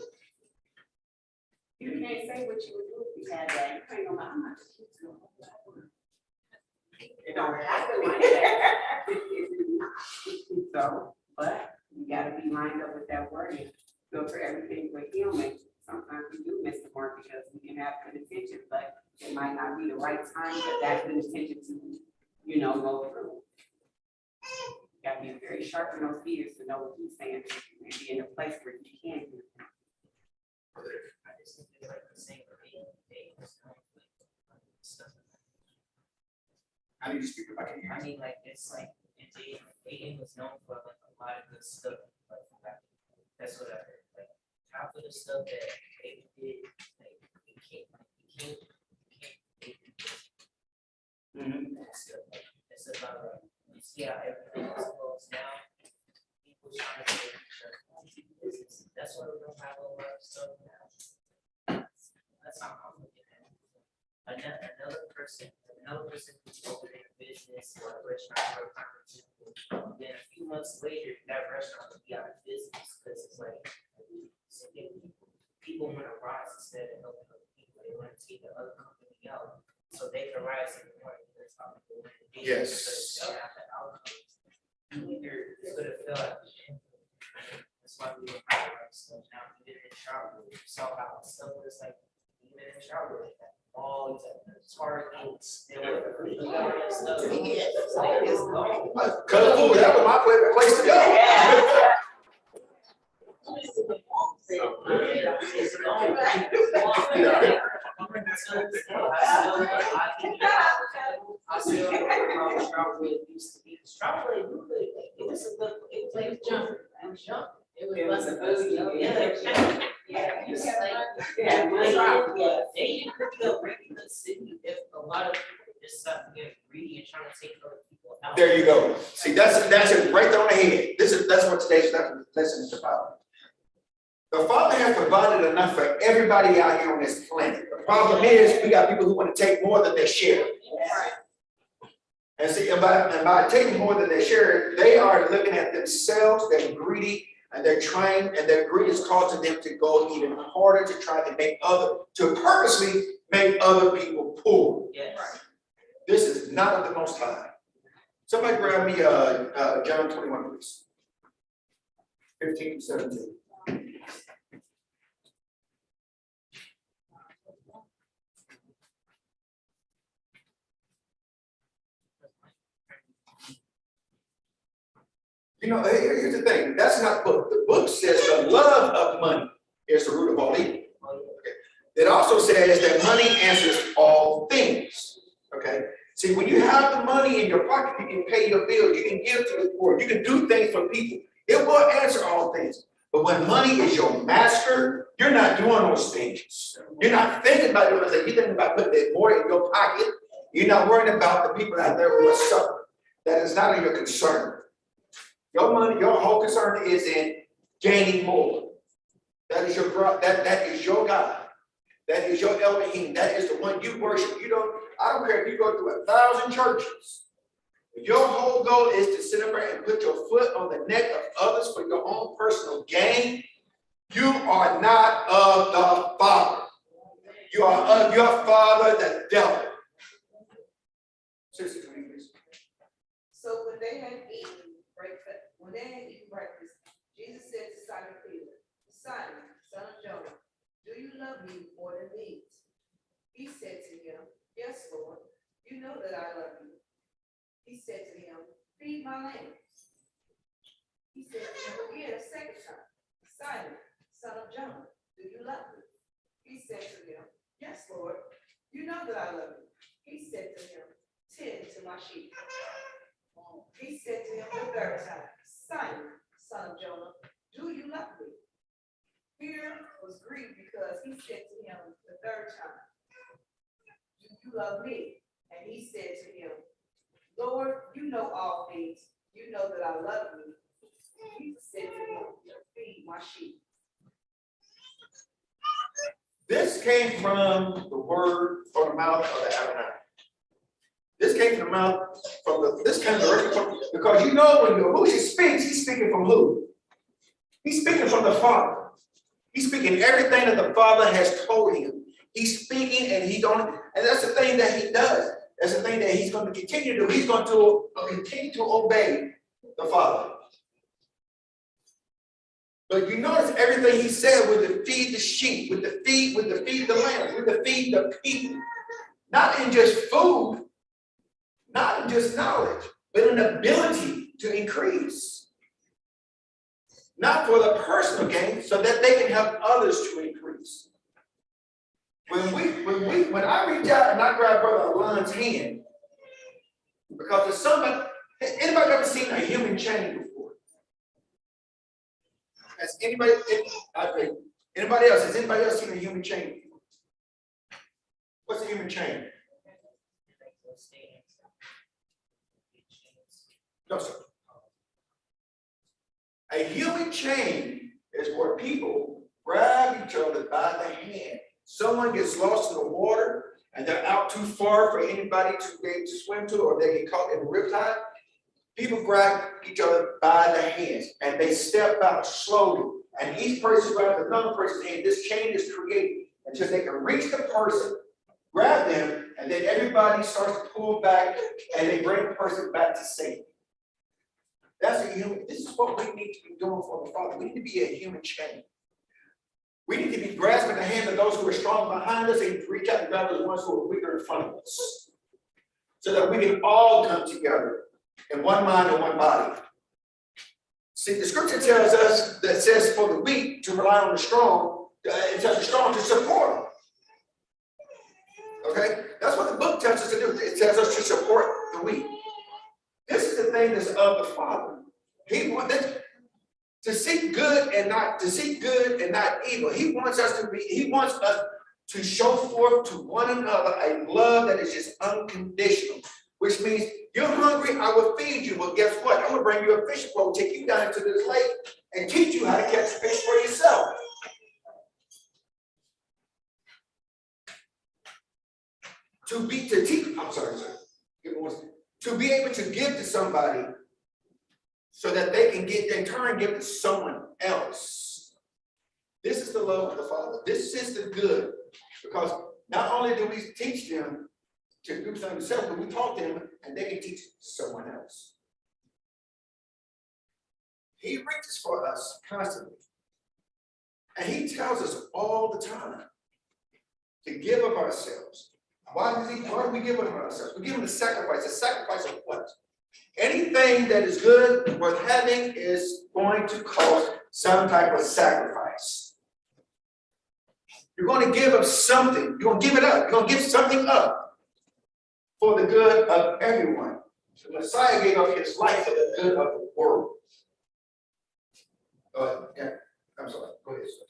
You can't say what you would do if you had that. You ain't gonna lie, I'm not just keep doing that. It don't have to like that. So, but you gotta be lined up with that wording. Filter everything with him, and sometimes we do miss the mark because we can have good intentions, but it might not be the right time for that good intention to, go through. You gotta be very sharp in those ears to know what he's saying, and be in a place where you can do it. I just think they're like the same stuff. I need to speak if I can hear. I mean, like, it's like, dating was known for like a lot of good stuff. Like, that's what I heard. Like, half of the stuff that they did, like, you can't date. It's about, you see how everything is closed down. People trying to get business. That's why we don't have a lot of stuff now. That's how I'm looking at it. Another person who's opening a business or a restaurant or a conference, then a few months later, that restaurant will be out of business because it's like people want to rise instead of helping other people. They want to take the other company out so they can rise in the morning. That's how people want to do it. Yes. Either it's gonna feel like that's why we don't have the right stuff now. Even in Charlotte, we saw how stuff was like even in Charlotte. All targets, they were stuff. It's like it's gone. Cause food, that was my favorite place to go. It's gone. I still remember how Strawberry used to be. Strawberry, it was a good, it was like jumping. It was a boogie. Yeah, you said like, they didn't really a really good city if a lot of people just start getting greedy and trying to take other people out. There you go. See, that's it right there on the head. That's what today's lesson is about. The Father has provided enough for everybody out here on this planet. The problem is we got people who want to take more than they share. And see, and by taking more than they share, they are looking at themselves, they're greedy, and they're trying, and their greed is causing them to go even harder to try to purposely make other people poor. Yes. not of the Most High. Somebody grab me John 21, please. 15, 17. You know, here's the thing. That's not the book. The book says the love of money is the root of all evil. Okay. It also says that money answers all things. Okay. See, when you have the money in your pocket, you can pay your bills, you can give to the poor, you can do things for people. It will answer all things. But when money is your master, you're not doing those things. You're not thinking about doing things. You're thinking about putting more in your pocket. You're not worrying about the people out there who are suffering. That is not your concern. Your money, your whole concern is in gaining more. That is your that is your God. That is your Elohim. That is the one you worship. I don't care if you go through 1,000 churches. If your whole goal is to sit up there and put your foot on the neck of others for your own personal gain, you are not of the Father. You are of your father, the devil. Sister, please. So when they had eaten breakfast, Jesus said to Simon Peter, Simon, son of Jonah, do you love me more than these? He said to him, yes, Lord, you know that I love you. He said to him, feed my lambs. He said to him again a second time, Simon, son of Jonah, do you love me? He said to him, yes, Lord, you know that I love you. He said to him, tend to my sheep. He said to him the third time, Simon, son of Jonah, do you love me? Peter was grieved because he said to him the third time, do you love me? And he said to him, Lord, you know all things. You know that I love you. Jesus said to him, feed my sheep. This came from the word from the mouth of the Adonai. This came from the mouth this came directly from, because you know when Yahushua speaks, he's speaking from who? He's speaking from the Father. He's speaking everything that the Father has told him. He's speaking and and that's the thing that he does. That's the thing that he's going to continue to do. He's going to continue to obey the Father. But you notice everything he said with the feed the sheep, with the feed the lambs, with the feed the people. Not in just food, not in just knowledge, but an ability to increase. Not for the personal gain, so that they can help others to increase. When I reach out and I grab Brother Alon's hand, because there's somebody, anybody ever seen a human chain before? Has anybody else seen a human chain before? What's a human chain? No, sir. A human chain is where people grab each other by the hand. Someone gets lost in the water and they're out too far for anybody to be able to swim to, or they get caught in the riptide. People grab each other by the hands and they step out slowly. And each person grabs another person's hand. This chain is created until they can reach the person, grab them, and then everybody starts to pull back and they bring the person back to safety. This is what we need to be doing for the Father. We need to be a human chain. We need to be grasping the hand of those who are strong behind us and reach out and grab the ones who are weaker in front of us, so that we can all come together in one mind and one body. See, the scripture tells us that says for the weak to rely on the strong, it tells the strong to support them. Okay? That's what the book tells us to do. It tells us to support the weak. This is the thing that's of the Father. He wants to seek good and not evil. He wants us to show forth to one another a love that is just unconditional, which means you're hungry, I will feed you. Well, guess what? I'm gonna bring you a fishing pole, take you down into this lake, and teach you how to catch fish for yourself. To be able to give to somebody so that they can in turn give to someone else. This is the love of the Father. This is the good. Because not only do we teach them to do something themselves, but we taught them and they can teach someone else. He reaches for us constantly. And he tells us all the time to give of ourselves. Why do we give of ourselves? We give him the sacrifice. A sacrifice of what? Anything that is good, worth having, is going to cost some type of sacrifice. You're going to give up something. You're going to give it up. You're going to give something up for the good of everyone. The Messiah gave up his life for the good of the world. Yeah, I'm sorry. Go ahead, sir.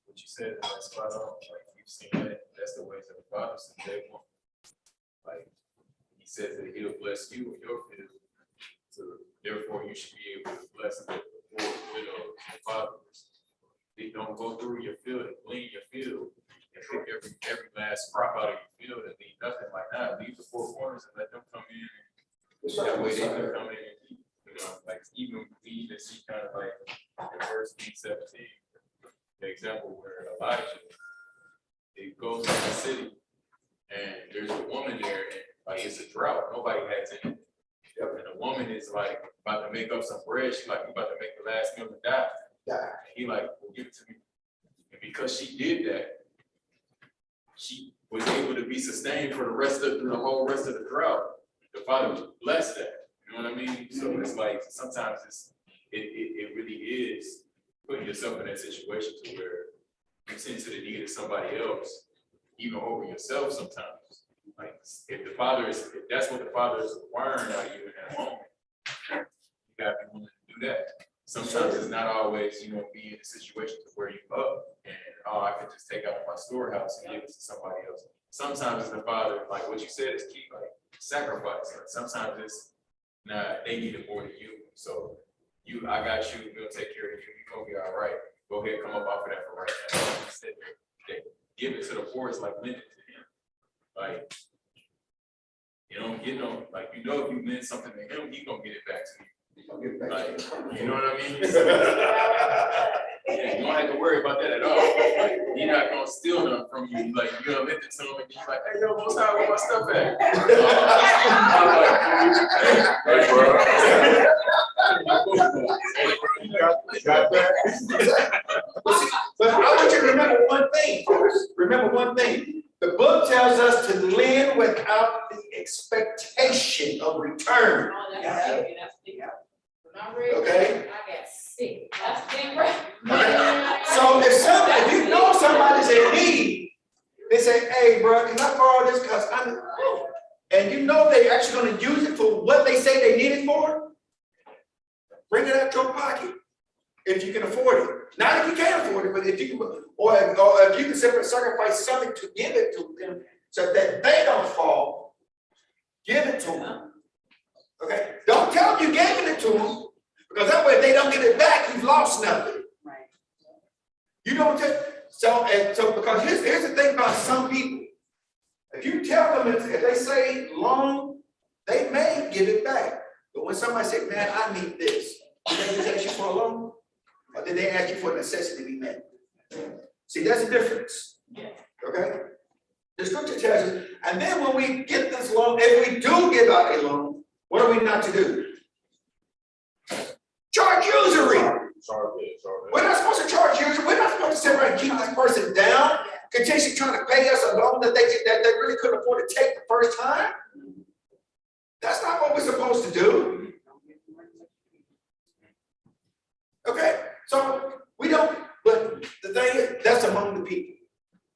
What you said, that's spot on. Like, we've seen that. That's the ways of the Father since day one. Like, he says that he'll bless you in your field. So therefore, you should be able to bless the poor, widows, and fatherless. They don't go through your field and glean your field and pick every last crop out of your field and leave nothing like that. Leave the four corners and let them come in. That way they can come in and eat. You know, like even we even see kind of like in verse 17, the example where Elijah, he goes to the city and there's a woman there and like it's a drought, nobody has anything. Yep. And the woman is like about to make up some bread. She's like, you about to make the last meal and die. And he like, well, give it to me. And because she did that, she was able to be sustained for the whole rest of the drought. The Father blessed that. You know what I mean? So it's like sometimes it really is putting yourself in that situation to where you tend to the need of somebody else, even over yourself sometimes. Like if that's what the Father is requiring out of you in that moment, you gotta be willing to do that. Sometimes it's not always, be in a situation to where you up and I can just take out of my storehouse and give it to somebody else. Sometimes it's the Father, like what you said is key, like sacrifice. Like sometimes it's they need it more than you. So I got you, we'll take care of you, you're gonna be all right. Go ahead, come up off of that for right now. Instead, give it to the poor, it's like lend it to him. Like, if you lend something to him, he's gonna get it back to you. Like, you know what I mean? Yeah, you don't have to worry about that at all. Like, he's not gonna steal them from you. Like, you're gonna lend it to him and he's like, hey, yo, most high, where my stuff at? Hey, bro. You got that? But I want you to remember one thing, folks. Remember one thing. The book tells us to lend without the expectation of return. Oh, that's big. Okay? I got sick. That's big, right? So if you know somebody's in need, they say, hey, bro, can I borrow this? Because and you know they're actually going to use it for what they say they need it for, bring it out your pocket if you can afford it. Not if you can't afford it, but if you can, or if you can sacrifice something to give it to them so that they don't fall, give it to them. Okay? Don't tell them you gave it to them, because that way if they don't get it back, you've lost nothing. Right. You don't take so because here's the thing about some people. If you tell them if they say loan, they may give it back. But when somebody says, man, I need this, did they just ask you for a loan? Or did they ask you for a necessity to be met? See, that's the difference. Okay? The scripture tells us, and then when we get this loan, if we do give out a loan, what are we not to do? Charge usury. We're not supposed to charge usury. We're not supposed to sit around and keep this person down, continuously trying to pay us a loan that they really couldn't afford to take the first time. That's not what we're supposed to do. Okay? So we don't, but the thing is, that's among the people.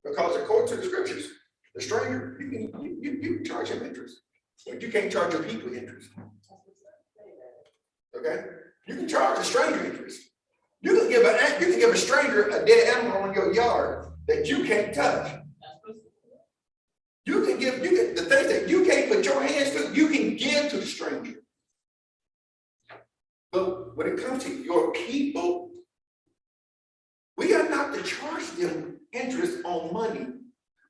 Because according to the scriptures, the stranger, you can charge him interest. But you can't charge your people interest. Okay? You can charge a stranger interest. You can give a stranger a dead animal in your yard that you can't touch. The things that you can't put your hands to, you can give to the stranger. But when it comes to your people, we are not to charge them interest on money.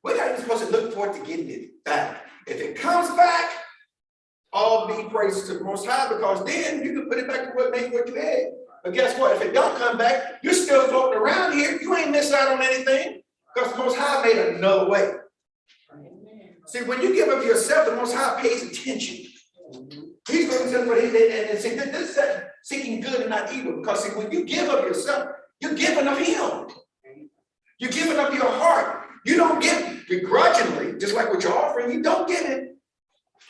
We're not even supposed to look forward to getting it back. If it comes back, all be praised to the Most High, because then you can put it back to what you had. But guess what? If it don't come back, you're still floating around here. You ain't missing out on anything. Because the Most High made another way. See, when you give up yourself, the Most High pays attention. He's going to say what he did, and see, this is seeking good and not evil. Because see, when you give up yourself, you're giving up Him. You're giving up your heart. You don't give begrudgingly, just like what you're offering. You don't give it.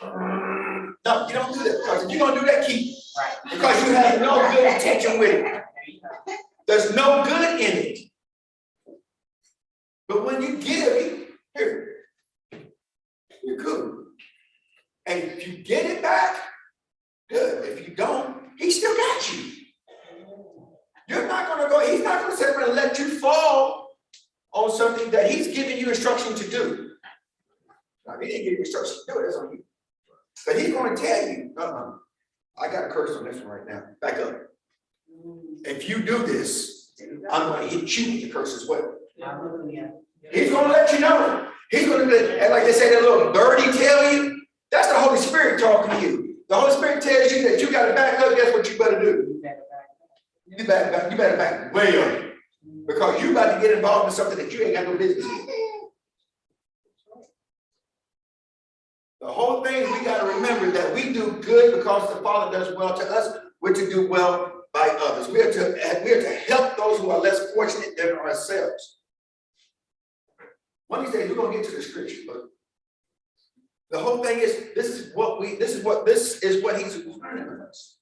No, you don't do that. Because if you're going to do that, keep it. Right. Because you have no good intention with it. There's no good in it. But when you give, here, you're good. And if you get it back, good. If you don't, He still got you. You're not going to go, He's not going to sit there and let you fall on something that He's giving you instruction to do. Now, He didn't give you instruction to do it, that's on you. But He's going to tell you, I got a curse on this one right now. Back up. If you do this, I'm going to hit you with the curse as well. Hallelujah. He's going to let you know. He's going to, and like they say, that little birdie tell you, that's the Holy Spirit talking to you. The Holy Spirit tells you that you got to back up. Guess what you better do? You better back way up. Because you about to get involved in something that you ain't got no business in. The whole thing, we got to remember that we do good because the Father does well to us. We're to do well by others. We are to help those who are less fortunate than ourselves. One of these days, we're going to get to the scripture, but the whole thing is, this is what He's requiring of us.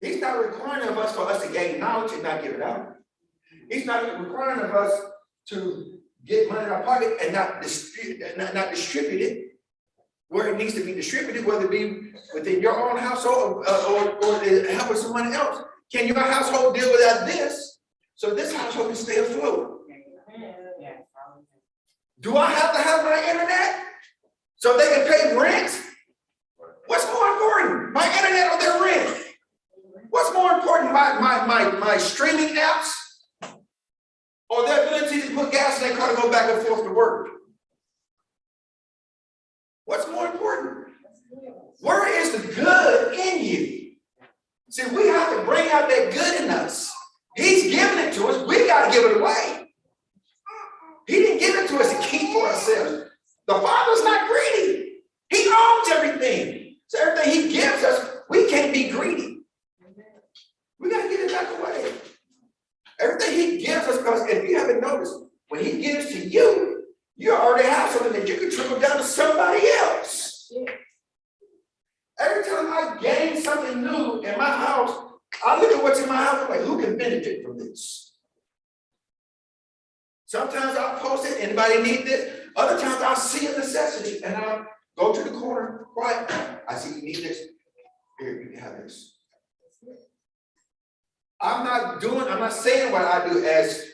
He's not requiring of us for us to gain knowledge and not give it out. He's not requiring of us to get money in our pocket and not distribute it where it needs to be distributed, whether it be within your own household or help with someone else. Can your household deal without this? So this household can stay afloat. Do I have to have my internet so they can pay rent? What's more important, my internet or their rent? What's more important, my streaming apps or their ability to put gas in their car to go back and forth to work? What's more important? Where is the good in you? See, we have to bring out that good in us. He's giving it to us. We got to give it away. He didn't give it to us to keep for ourselves. The Father's not greedy. He owns everything. So everything He gives us, we can't be greedy. We got to give it back away. Everything He gives us, because if you haven't noticed, when He gives to you, you already have something that you can trickle down to somebody else. Every time I gain something new in my house, I look at what's in my house and like, who can benefit from this? Sometimes I'll post it, anybody need this? Other times I'll see a necessity and I'll go to the corner, quiet. I see you need this. Here, you can have this. I'm not saying what I do as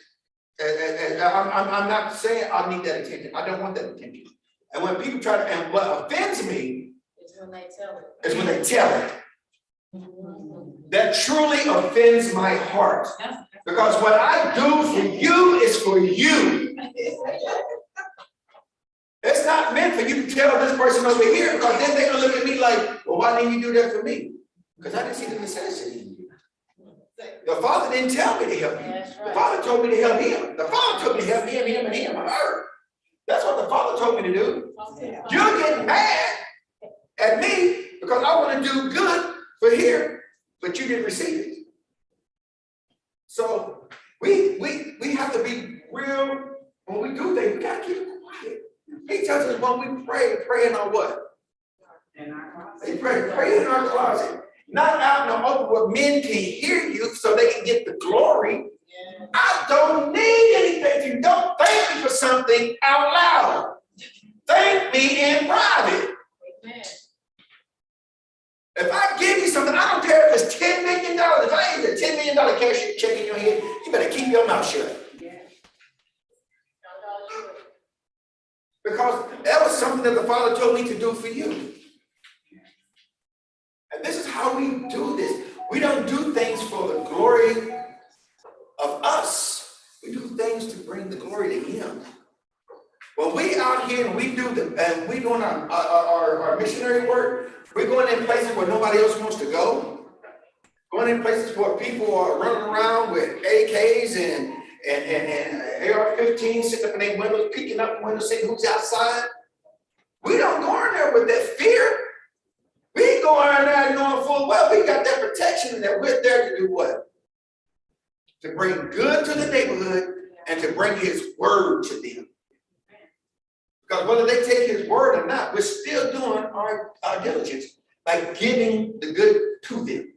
I'm not saying I need that attention. I don't want that attention. And when people try to, and what offends me It's when they tell it. is when they tell it. That truly offends my heart. Because what I do for you is for you. It's not meant for you to tell this person over here, because then they're gonna look at me like, well, why didn't you do that for me? Because I didn't see the necessity in you. The Father didn't tell me to help you. The Father told me to help him. The Father told me to help him on earth. That's what the Father told me to do. You're getting mad at me because I want to do good for here, but you didn't receive it. So we have to be real when we do things. We gotta keep it quiet. He tells us when we pray in our what? In our closet. Pray in our closet. Not out in the open where men can hear you so they can get the glory. Yeah. I don't need anything. Don't thank me for something out loud. Thank me in private. Amen. If I give you something, I don't care if it's $10 million. If I give you a $10 million cash check in your head, you better keep your mouth shut. Yeah. Because that was something that the Father told me to do for you. And this is how we do this. We don't do things for the glory of us. We do things to bring the glory to Him. When we out here and we doing our missionary work, we're going in places where nobody else wants to go. Going in places where people are running around with AKs and AR-15 sitting up in their windows, peeking up the window, saying who's outside. We don't go in there with that fear. We go in there knowing full well we got that protection and that we're there to do what? To bring good to the neighborhood and to bring his word to them. Because whether they take his word or not, we're still doing our diligence by giving the good to them.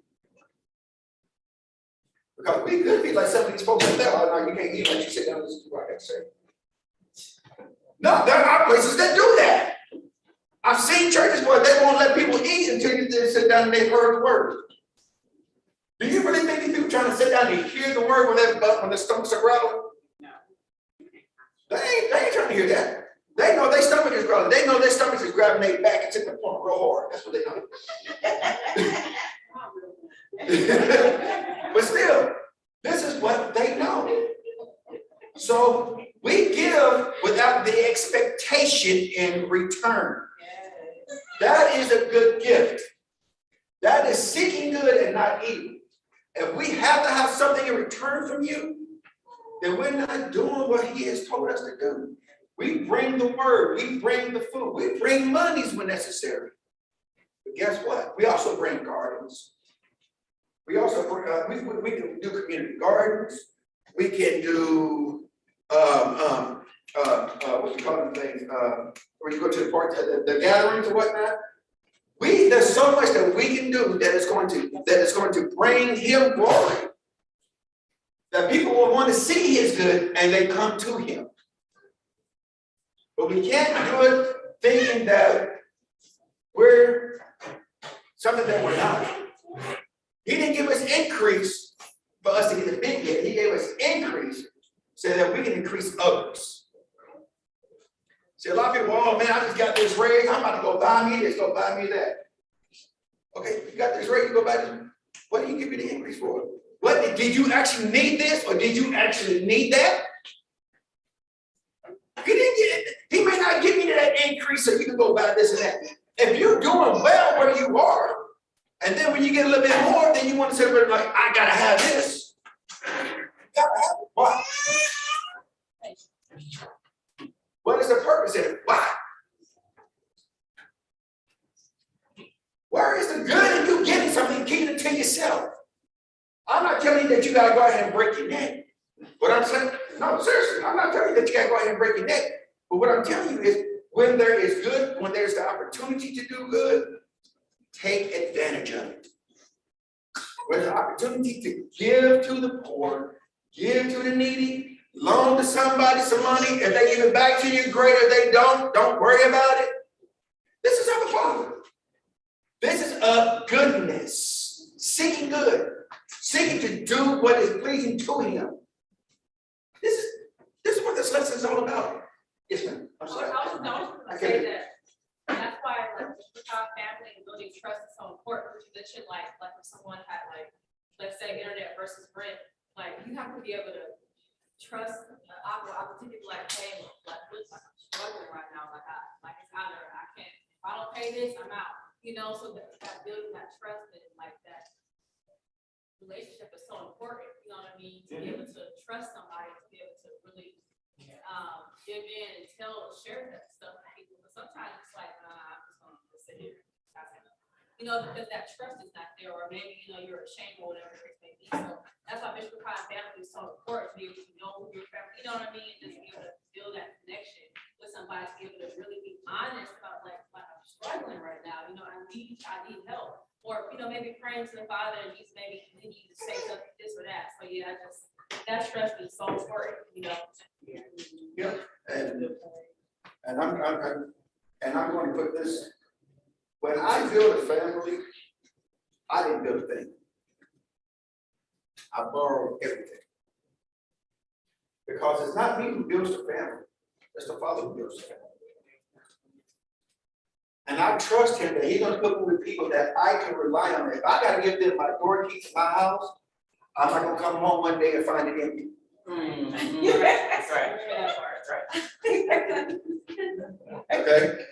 Because we could be like some of these folks like that. Oh, no, you can't eat like you sit down and listen to what I got to say. No, there are places that do that. I've seen churches where they won't let people eat until you sit down and they've heard the word. Do you really think these people trying to sit down and hear the word when their stomachs are growling? No. They ain't trying to hear that. They know their stomach is growling. They know their stomach is grabbing their back and sitting on real hard. That's what they know. But still, this is what they know. So we give without the expectation in return. That is a good gift. That is seeking good and not evil. If we have to have something in return from you, then we're not doing what he has told us to do. We bring the word, we bring the food, we bring monies when necessary. But guess what? We also bring gardens. We also bring, we can do community gardens. We can do what you call them things, where you go to the park, the gatherings or whatnot. There's so much that we can do that is going to bring him glory. That people will want to see his good and they come to him. But we can't do it thinking that we're something that we're not. He didn't give us increase for us to get a big hit. He gave us increase so that we can increase others. See, a lot of people, oh man, I just got this raise. I'm about to go buy me this, go buy me that. Okay, you got this raise, you go buy this. What did he give you the increase for? What did you actually need this or did you actually need that? He didn't get it. He may not give you that increase so you can go buy this and that. If you're doing well where you are, and then when you get a little bit more, then you want to say, like, I gotta have this. You gotta have it. Why? What is the purpose of it? Why? Where is the good in you getting something, keeping it to yourself? I'm not telling you that you gotta go ahead and break your neck. What I'm saying, no, seriously, I'm not telling you that you gotta go ahead and break your neck. But what I'm telling you is when there is good, when there's the opportunity to do good, take advantage of it. When there's an opportunity to give to the poor, give to the needy, loan to somebody some money, if they give it back to you, great. If they don't worry about it. This is of the Father. This is of goodness, seeking good, seeking to do what is pleasing to him. This is what this lesson is all about. Yes, ma'am. I'm sorry. I was gonna say that. That's why, like, with our family and building trust is so important. Which you mentioned, like if someone had, like, let's say, internet versus rent, like, you have to be able to trust. I would typically be like, hey, like, listen, I'm struggling right now. Like it's either I can't. If I don't pay this, I'm out. You know, so that building that trust and like that relationship is so important. You know what I mean? To be able to trust somebody, to be able to really give in and share that stuff with people. But sometimes it's like, I'm just gonna sit here. You know, because that trust is not there, or maybe, you know, you're ashamed or whatever it may be. So that's why Bishop Kyle family is so important, to be able to know who your family, you know what I mean? Just be able to build that connection with somebody, to be able to really be honest about like I'm struggling right now, you know, I need help. Or, you know, maybe praying to the Father and he's maybe needing you to say something, this or that. So yeah, that trust is so important, you know. Yeah, and I'm going to put this. When I build a family, I didn't build a thing. I borrowed everything. Because it's not me who builds the family, it's the Father who builds the family. And I trust him that he's going to put me with people that I can rely on. If I got to give them my door keys to my house, I'm not going to come home one day and find it empty. That's right. That's right. Okay?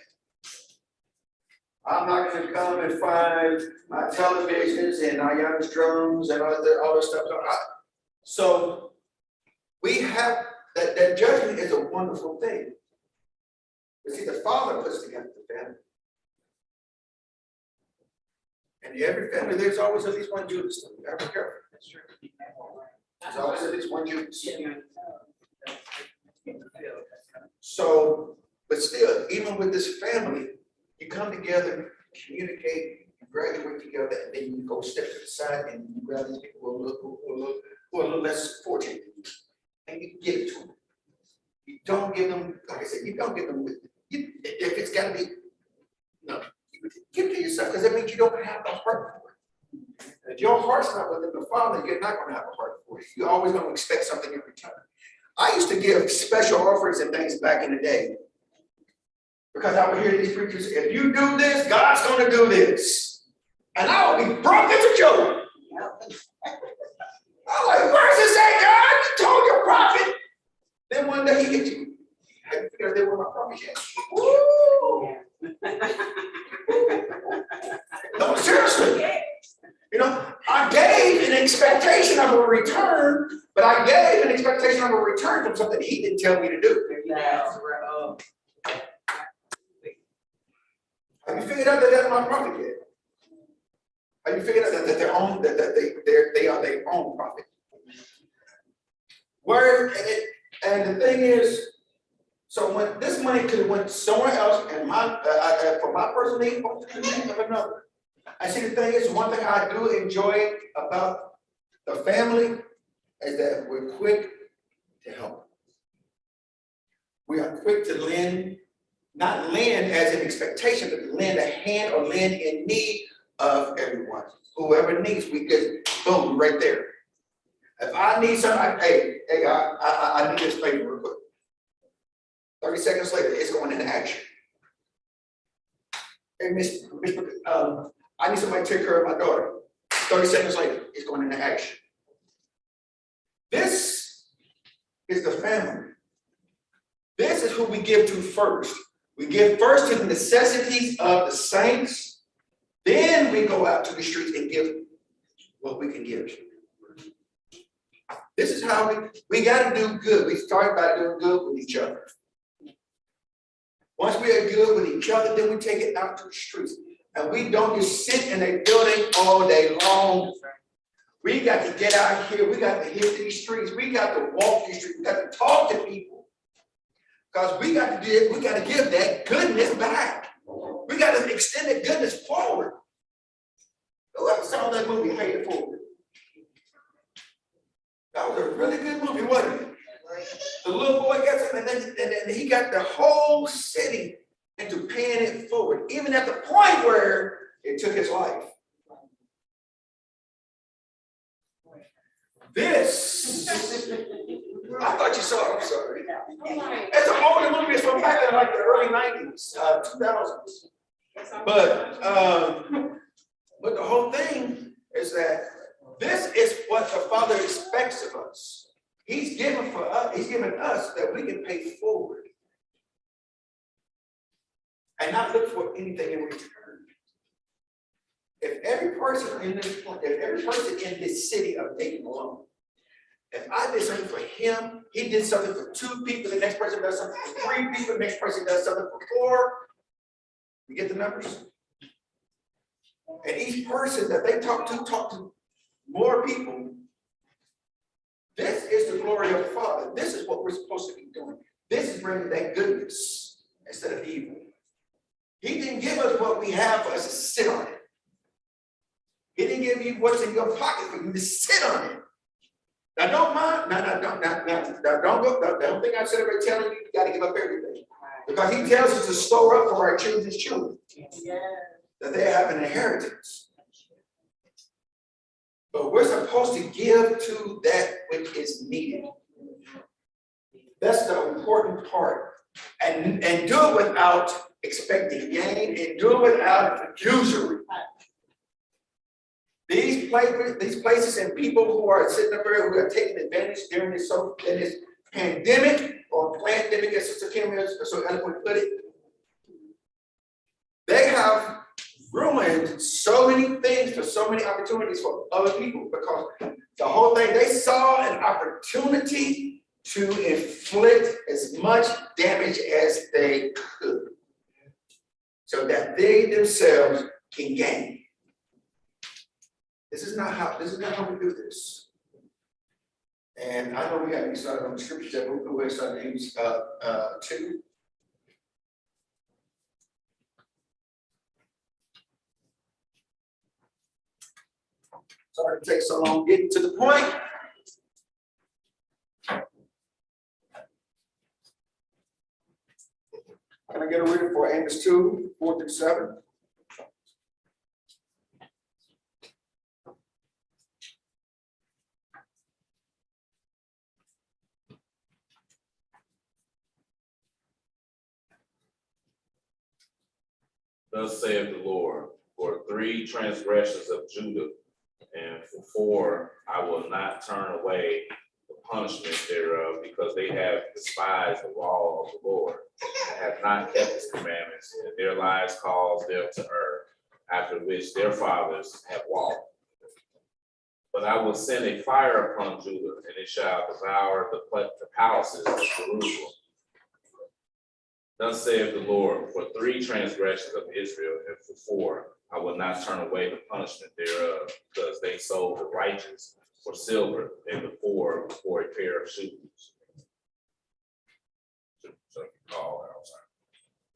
I'm not going to come and find my televisions and my youngest drums and all this stuff. So we have have, that judgment is a wonderful thing. But see, the Father puts together the family. And every family, there's always at least one Judas. So you gotta be careful. There's always at least one Judas. So, but still, even with this family, you come together, communicate, you graduate together, and then you go step to the side and you grab these people who are a little less fortunate than you, and you give it to them. You don't give them, like I said, you don't give them, if it's gotta be, no, you give it to yourself, because that means you don't have the heart for it. If your heart's not within the Father, you're not gonna have a heart for it. You're always gonna expect something in return. I used to give special offerings and things back in the day, because I would hear these preachers, if you do this, God's gonna do this. And I would be broke as a joke. I'm like, where's it say, God? You told your prophet. Then one day he hit you. How you figure they were my prophet yet? Woo! No, seriously. You know, I gave an expectation of a return, but I gave an expectation of a return from something he didn't tell me to do. Have you figured out that that's my prophet yet? Have you figured out that they're own, that they are their own prophet? Where and the thing is, so when this money could have went somewhere else, and for my personal need, or to the need of another. I see the thing is, one thing I do enjoy about the family is that we're quick to help. We are quick to lend, not lend as an expectation, but lend a hand or lend in need of everyone. Whoever needs, we get boom right there. If I need something, I need this favor real quick. 30 seconds later, it's going into action. Hey, Miss, I need somebody to take care of my daughter. 30 seconds later, it's going into action. This is the family. This is who we give to first. We give first to the necessities of the saints. Then we go out to the streets and give what we can give. This is how we got to do good. We start by doing good with each other. Once we are good with each other, then we take it out to the streets. And we don't just sit in a building all day long. We got to get out here. We got to hit these streets. We got to walk these streets. We got to talk to people. Because we got to give that goodness back. We got to extend that goodness forward. Whoever saw that movie, Pay It Forward? That was a really good movie, wasn't it? The little boy gets it, and then he got the whole city into paying it forward, even at the point where it took his life. This, I thought you saw it, I'm sorry. It's an older movie, it's from back in like the early 90s, 2000s. But the whole thing is that this is what the Father expects of us. He's given us that we can pay forward and not look for anything in return. If every person in this city of Dayton alone, if I did something for him, he did something for 2 people, the next person does something for 3 people, the next person does something for 4. You get the numbers? And each person that they talk to more people. This is the glory of the Father. This is what we're supposed to be doing. This is bringing that goodness instead of evil. He didn't give us what we have for us to sit on it. He didn't give you what's in your pocket for you to sit on it. Now don't mind. Don't think I'm sitting there telling you got to give up everything. Because he tells us to store up for our children's children. That they have an inheritance. But we're supposed to give to that which is needed. That's the important part. And do it without expecting gain and do it without usury. These places and people who are sitting up there who are taking advantage during this pandemic or pandemic, as Sister Kim so eloquently put it, they have ruined so many things for so many opportunities for other people because the whole thing, they saw an opportunity to inflict as much damage as they could, so that they themselves can gain. This is not how we do this. And I know we haven't started on the scriptures that we'll go ahead and start Amos 2. Sorry to take so long getting to the point. Can I get a reading for Amos 2, 4 through 7? Thus saith the Lord, for 3 transgressions of Judah, and for 4 I will not turn away the punishment thereof, because they have despised the law of the Lord, and have not kept his commandments, and their lives caused them to err, after which their fathers have walked. But I will send a fire upon Judah, and it shall devour the palaces of Jerusalem. Thus saith the Lord, for 3 transgressions of Israel, and for 4 I will not turn away the punishment thereof, because they sold the righteous for silver, and the poor for a pair of shoes. So call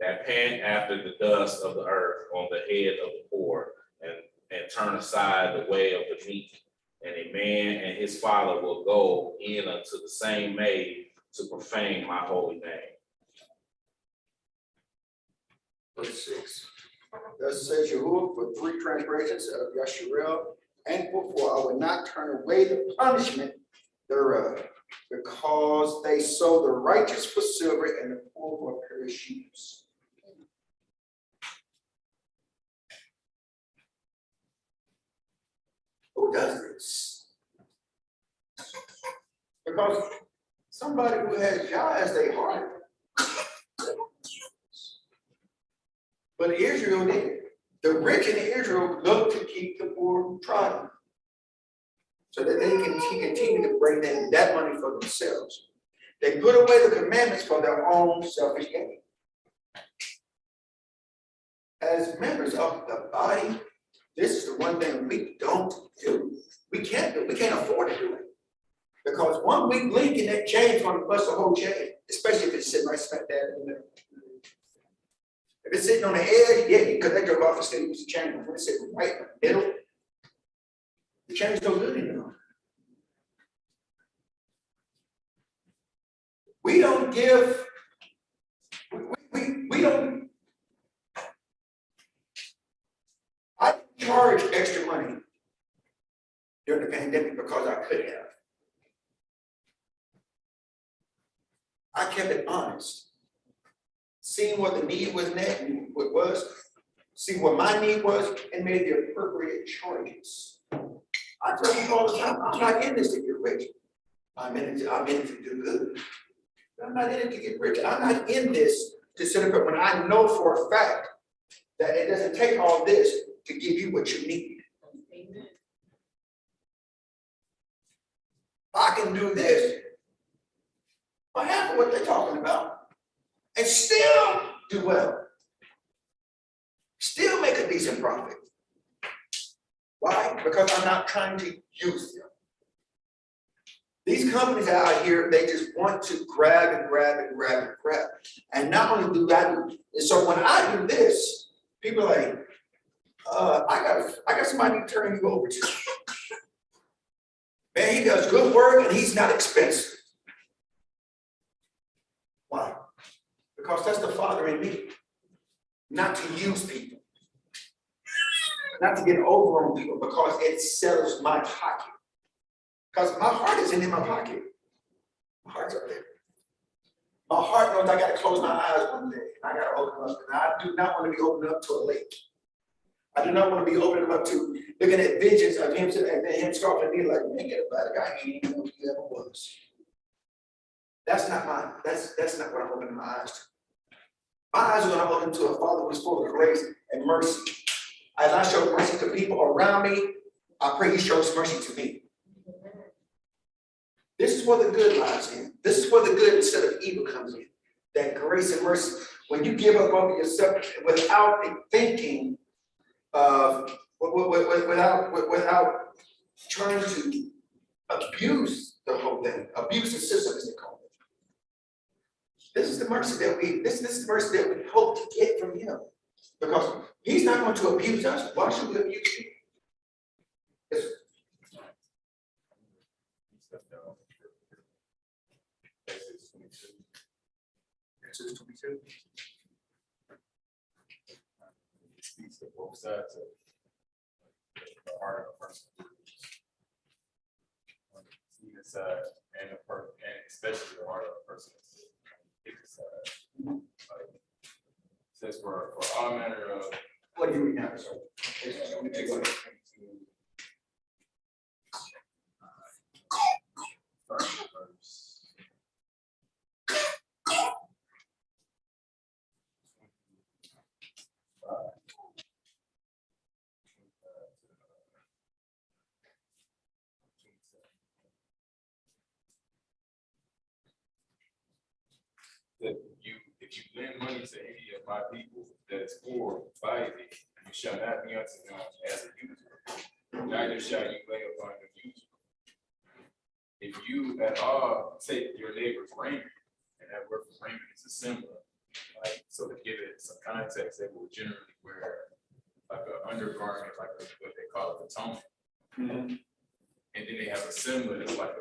that pant after the dust of the earth on the head of the poor, and turn aside the way of the meek. And a man and his father will go in unto the same maid to profane my holy name. Verse 6. Thus says Yahuwah, for 3 transgressions of Yasharel, and for 4 I will not turn away the punishment thereof, because they sold the righteous for silver and the poor for a pair of shoes. Who does this? Because somebody who has Yah as their heart. But Israel did. The rich in Israel looked to keep the poor trodden, so that they can continue to bring in that money for themselves. They put away the commandments for their own selfish gain. As members of the body, this is the one thing we don't do. We can't afford to do it. Because one weak link in that chain is going to bust the whole chain, especially if it's sitting right smack dab in the middle. If it's sitting on the edge, yeah, you cut that joke off and still use the chain. When it's sitting right in the middle, the chain's no good anymore. We don't give, we don't. I didn't charge extra money during the pandemic because I could have. I kept it honest. Seeing what the need was net and what was, see what my need was, and made the appropriate charges. I tell people all the time, I'm not in this to get rich. I'm in it to do good. I'm not in it to get rich. I'm not in this to sit up when I know for a fact that it doesn't take all this to give you what you need. Amen. I can do this, or half of what they're talking about, and still do well. Still make a decent profit. Why? Because I'm not trying to use them. These companies out here, they just want to grab and grab and grab and grab. And not only do I do, and so when I do this, people are like, I got somebody to turn you over to. Man, he does good work and he's not expensive. Why? Because that's the Father in me. Not to use people. Not to get over on people, because it settles my pocket. Because my heart isn't in my pocket. My heart's up there. My heart knows I got to close my eyes one day. I got to open up. And I do not want to be opened up to a lake. I do not want to be opening up to looking at visions of him and him scoffing at me like, man, get a better guy. He didn't even know who he ever was. That's not mine. That's not what I'm opening my eyes to. My eyes are going to open to a Father who is full of grace and mercy. As I show mercy to people around me, I pray he shows mercy to me. This is where the good lies in. This is where the good instead of evil comes in. That grace and mercy. When you give up over yourself without a thinking of, without trying to abuse the whole thing, abuse the system as they call it. This is the mercy that this is the mercy that we hope to get from him. Because he's not going to abuse us. Why should we abuse him? Yes, sir. Exodus 22. It speaks to both sides of the heart of a person. On the either side, and especially the heart of a person. Either side. Like, it says for all manner of. What do you read now, sir? Exodus 22. That if you lend money to any of my people that is poor by thee, you shall not be unto them as a usurer, neither shall you lay upon the usurer. If you at all take your neighbor's raiment, and that word for raiment is a symbol, like, so to give it some context, they will generally wear like an undergarment, like what they call a patonement. And then they have a symbol that's like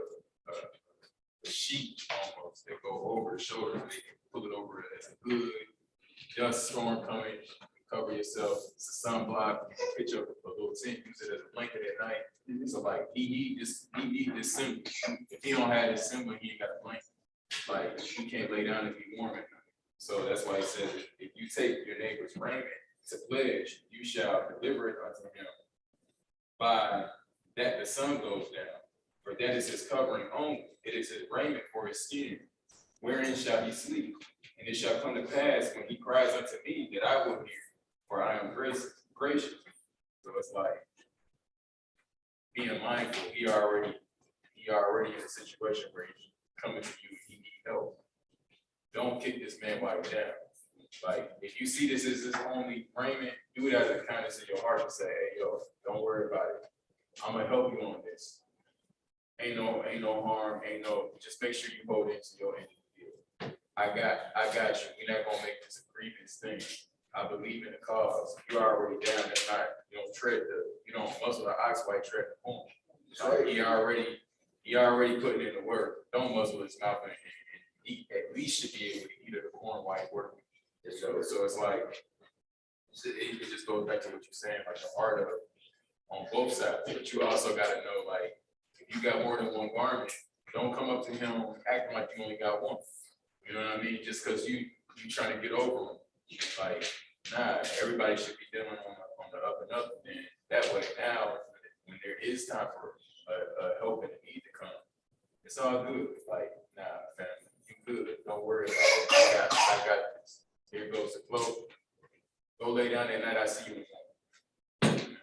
a sheet almost that go over the shoulder. They can pull it over as a hood, dust storm coming, cover yourself. It's a sunblock. You can pitch up a little tent, use it as a blanket at night. So like he need this symbol. If he don't have this symbol, he ain't got a blanket. Like he can't lay down and be warm at night. So that's why he says if you take your neighbor's raiment to pledge, you shall deliver it unto him. By that the sun goes down. For that is his covering only. It is his raiment for his skin. Wherein shall he sleep? And it shall come to pass when he cries unto me that I will hear, for I am gracious. So it's like being mindful. He already in a situation where he's coming to you. He needs help. Don't kick this man while you're down. Like if you see this as his only raiment, do it out of the kindness of your heart and say, "Hey, yo, don't worry about it. I'm gonna help you on this. Ain't no harm, just make sure you hold into your end of the deal. I got you. We're not gonna make this a grievous thing. I believe in the cause. You're already down that night. You don't muzzle the ox while you tread the corn. He already putting in the work. Don't muzzle his mouth and he at least should be able to eat the corn while he's working. So it's like it just goes back to what you're saying, like the heart of it on both sides. But you also gotta know, like, if you got more than one garment, don't come up to him acting like you only got one. You know what I mean? Just because you trying to get over him. Like, nah, everybody should be dealing on the up and up. And that way now, when there is time for a help and a need to come, it's all good. Like, nah, family, you good. Don't worry about it. I got this. Here goes the flow. Go lay down that night. I see you in the morning.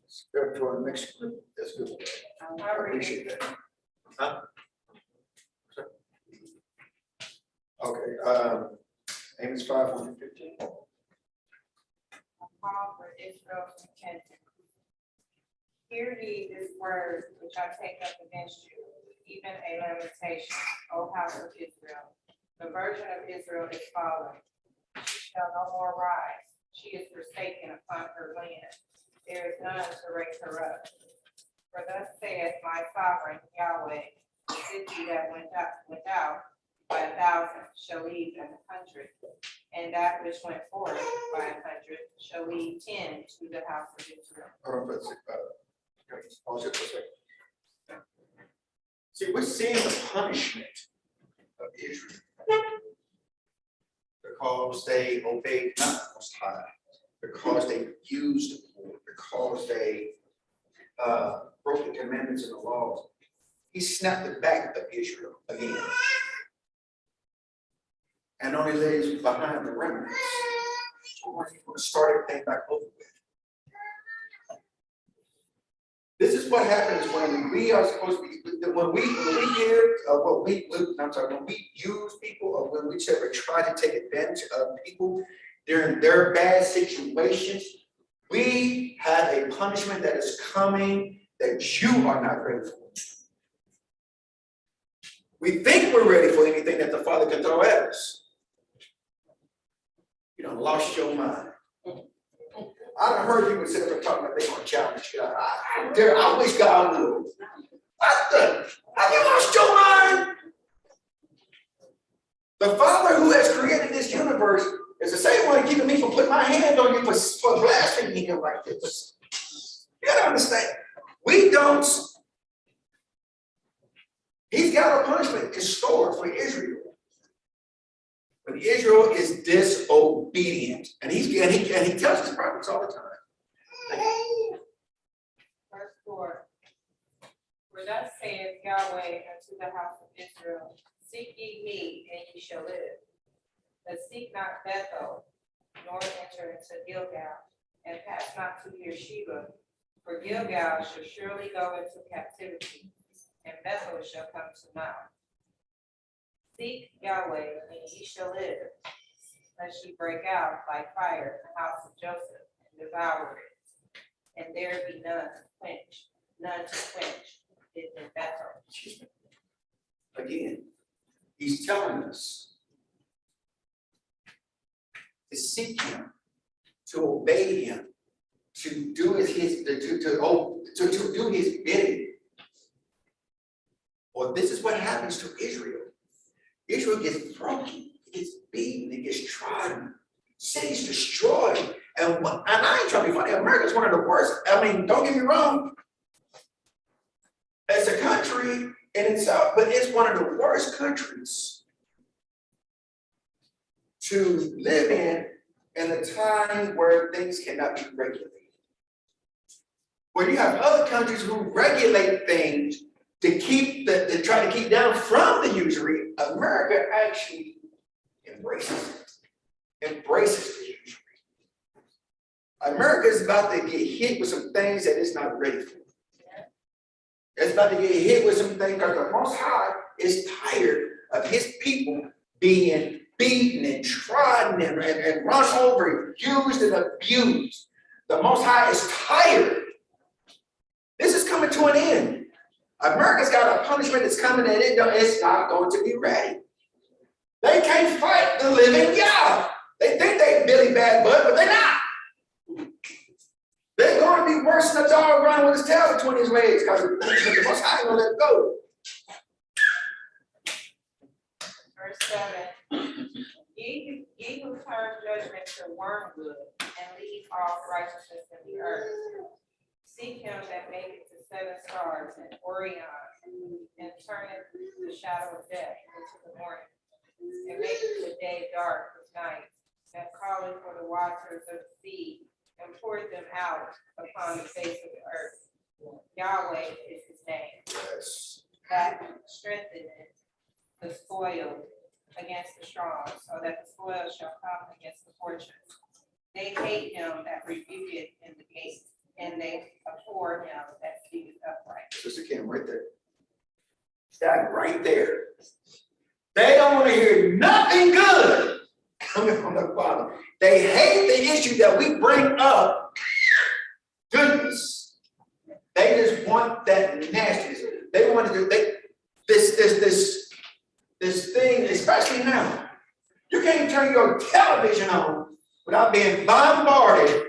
Let's go to our next group. That's good. I appreciate that. Huh? Okay, Amos 5:1-15. Call for Israel's repentance. Hear ye this word which I take up against you, even a lamentation, O house of Israel. The virgin of Israel is fallen. She shall no more rise. She is forsaken upon her land. There is none to raise her up. For thus saith my sovereign Yahweh, the city that went out by 1,000 shall leave an 100, and that which went forth by 100 shall leave 10 to the house of Israel. Hold on for a second. Pause it for a second. See, we're seeing the punishment of Israel because they obeyed not the Most High, because they used the poor, because they broke the commandments and the laws. He snapped the back of Israel again. And only lays behind the remnants. So we're going to start everything back over with. This is what happens when we are supposed to be, when we hear, when we use people, or when we try to take advantage of people during their bad situations, we have a punishment that is coming that you are not ready for. We think we're ready for anything that the Father can throw at us. You done lost your mind. I done heard people sit up and talk about they gonna challenge God. I wish God would. Have you lost your mind? The Father who has created this universe is the same one keeping me from putting my hand on you for blaspheming him like this. You gotta understand. We don't. He's got a punishment in store for Israel. But Israel is disobedient. And he tells his prophets all the time. Verse 4. For thus saith Yahweh unto the house of Israel, seek ye me, and ye shall live. But seek not Bethel, nor enter into Gilgal, and pass not to Beersheba, for Gilgal shall surely go into captivity, and Bethel shall come to naught. Seek Yahweh, and ye shall live, lest ye break out like fire in the house of Joseph, and devour it, and there be none to quench it in Bethel. Again, he's telling us to seek him, to obey him, to do his to do his bidding. Well, this is what happens to Israel. Israel gets broken, it gets beaten, it gets trodden, cities destroyed. And I ain't trying to be funny, America's one of the worst. I mean, don't get me wrong, as a country in itself, but it's one of the worst countries to live in a time where things cannot be regulated. Where you have other countries who regulate things to try to keep down from the usury, America actually embraces the usury. America is about to get hit with some things that it's not ready for. It's about to get hit with some things because the Most High is tired of his people being beaten and trodden and run over, used and abused. The Most High is tired. This is coming to an end. America's got a punishment that's coming and it's not going to be ready. They can't fight the living God. They think they Billy Bad Bud, but they're not. They're going to be worse than a dog running with his tail between his legs because the Most High ain't gonna let it go. Verse 7. Ye who turn judgment to wormwood and leave off righteousness in the earth. Seek him that maketh the 7 stars and Orion, and turneth the shadow of death into the morning, and maketh the day dark with night, and calleth for the waters of the sea, and poured them out upon the face of the earth. Yahweh is his name. Yes. That strengtheneth the spoiled against the strong, so that the spoil shall come against the fortress. They hate him that rebuketh in the gate, and they abhor him that speaketh upright. Sister Kim, right there. That right there. They don't want to hear nothing good coming from the Father. They hate the issue that we bring up. Goodness. They just want that nastiness. They want to do this thing, especially now. You can't turn your television on without being bombarded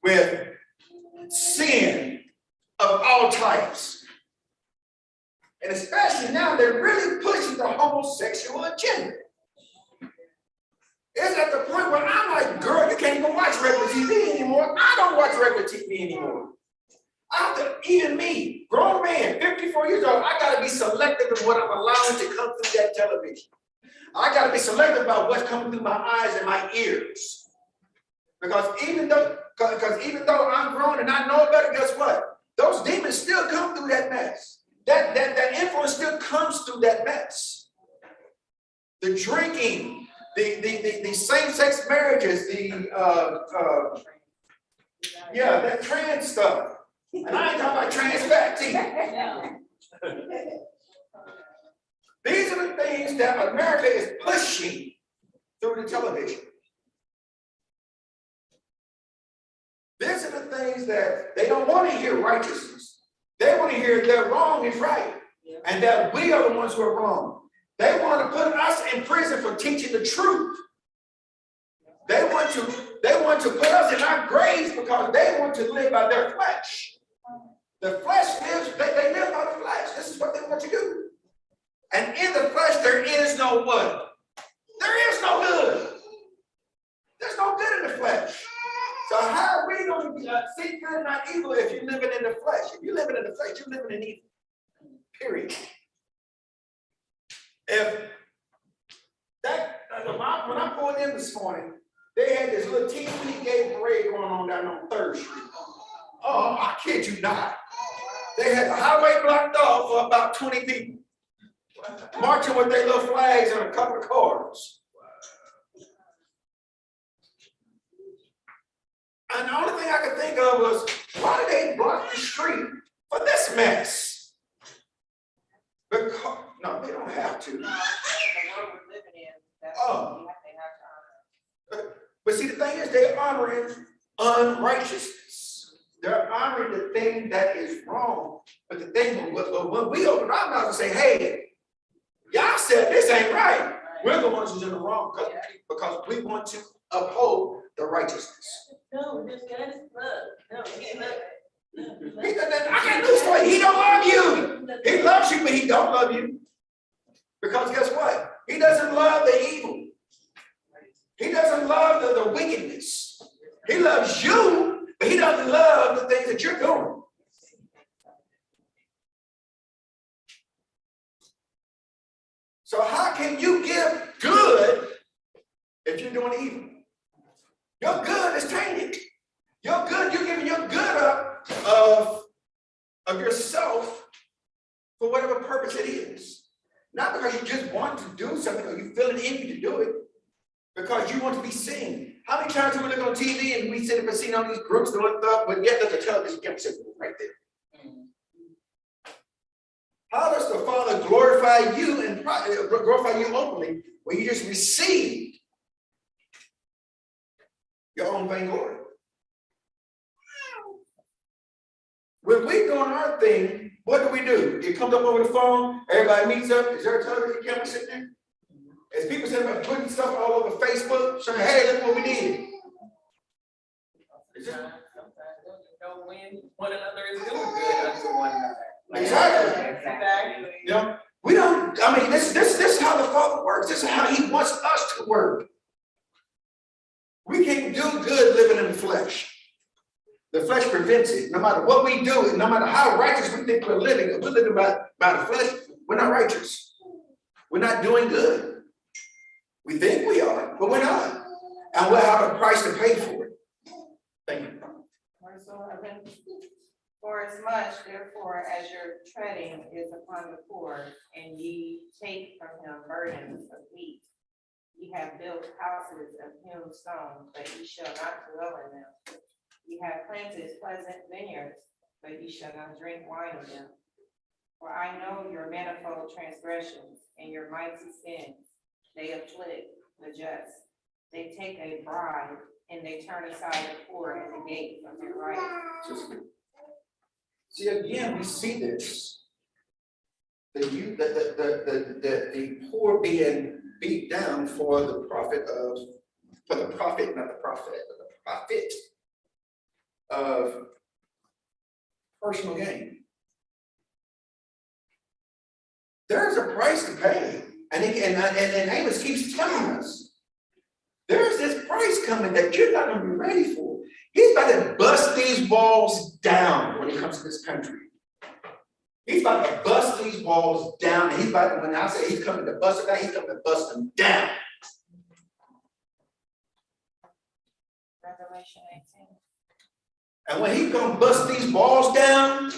with sin of all types. And especially now, they're really pushing the homosexual agenda. It's at the point where I'm like, girl, you can't even watch regular TV anymore. I don't watch regular TV anymore. Even me, grown man, 54 years old, I gotta be selective in what I'm allowing to come through that television. I gotta be selective about what's coming through my eyes and my ears. Because even though I'm grown and I know better, guess what? Those demons still come through that mess. That influence still comes through that mess. The drinking, the same-sex marriages, that trans stuff. And I ain't talking about trans fat either. These are the things that America is pushing through the television. These are the things that they don't want to hear righteousness. They want to hear they're wrong is right. And that we are the ones who are wrong. They want to put us in prison for teaching the truth. They want to put us in our graves because they want to live by their flesh. The flesh lives, they live by the flesh. This is what they want to do. And in the flesh, there is no what? There is no good. There's no good in the flesh. So how are we going to see good and not evil if you're living in the flesh? If you're living in the flesh, you're living in evil. Period. If that, when I pulled in this morning, they had this little teeny gay parade going on down on 3rd Street. Oh, I kid you not. They had the highway blocked off for about 20 people, marching with their little flags and a couple of cars. And the only thing I could think of was, why did they block the street for this mess? Because, no, they don't have to. Oh. But see, the thing is, they're honoring unrighteousness. They're honoring the thing that is wrong. But the thing, when we open our mouth and say, hey, y'all said this ain't right, we're the ones who's in the wrong because we want to uphold the righteousness. No, this God is love. No, he love. I got news for you. He don't love you. He loves you, but he don't love you. Because guess what? He doesn't love the evil. He doesn't love the wickedness. He loves you, but he doesn't love the things that you're doing. So how can you give good if you're doing evil? Your good is tainted. Your good, you're giving your good up of yourself for whatever purpose it is. Not because you just want to do something or you feel it in you to do it, because you want to be seen. How many times do we look on TV and we sit up and see all these groups doing stuff, but yet there's a television camera sitting right there? How does the Father glorify you and glorify you openly when you just received your own vainglory? When we doing our thing, what do? It comes up over the phone, everybody meets up. Is there a television camera sitting there? As people sitting there putting stuff all over Facebook, saying, hey, look what we did. Sometimes they don't know when one another is doing good unto one another. Exactly. You know, we don't, I mean, this is how the Father works. This is how he wants us to work. We can't do good living in the flesh. The flesh prevents it. No matter what we do, no matter how righteous we think we're living, if we're living by the flesh, we're not righteous. We're not doing good. We think we are, but we're not. And we'll have a price to pay for it. Thank you. Verse 11. For as much, therefore, as your treading is upon the poor, and ye take from him burdens of wheat, ye have built houses of hewn stone, but ye shall not dwell in them. Ye have planted pleasant vineyards, but ye shall not drink wine of them. For I know your manifold transgressions and your mighty sins. They afflict the just. They take a bribe, and they turn aside the poor at the gate from their right. See, again, we see this. The poor being beat down for the profit, of personal gain. There's a price to pay. And Amos keeps telling us, there's this price coming that you're not going to be ready for. He's about to bust these walls down when it comes to this country. He's about to bust these walls down. And he's about to, when I say he's coming to bust them down, he's coming to bust them down. Revelation 18. And when he's going to bust these walls down,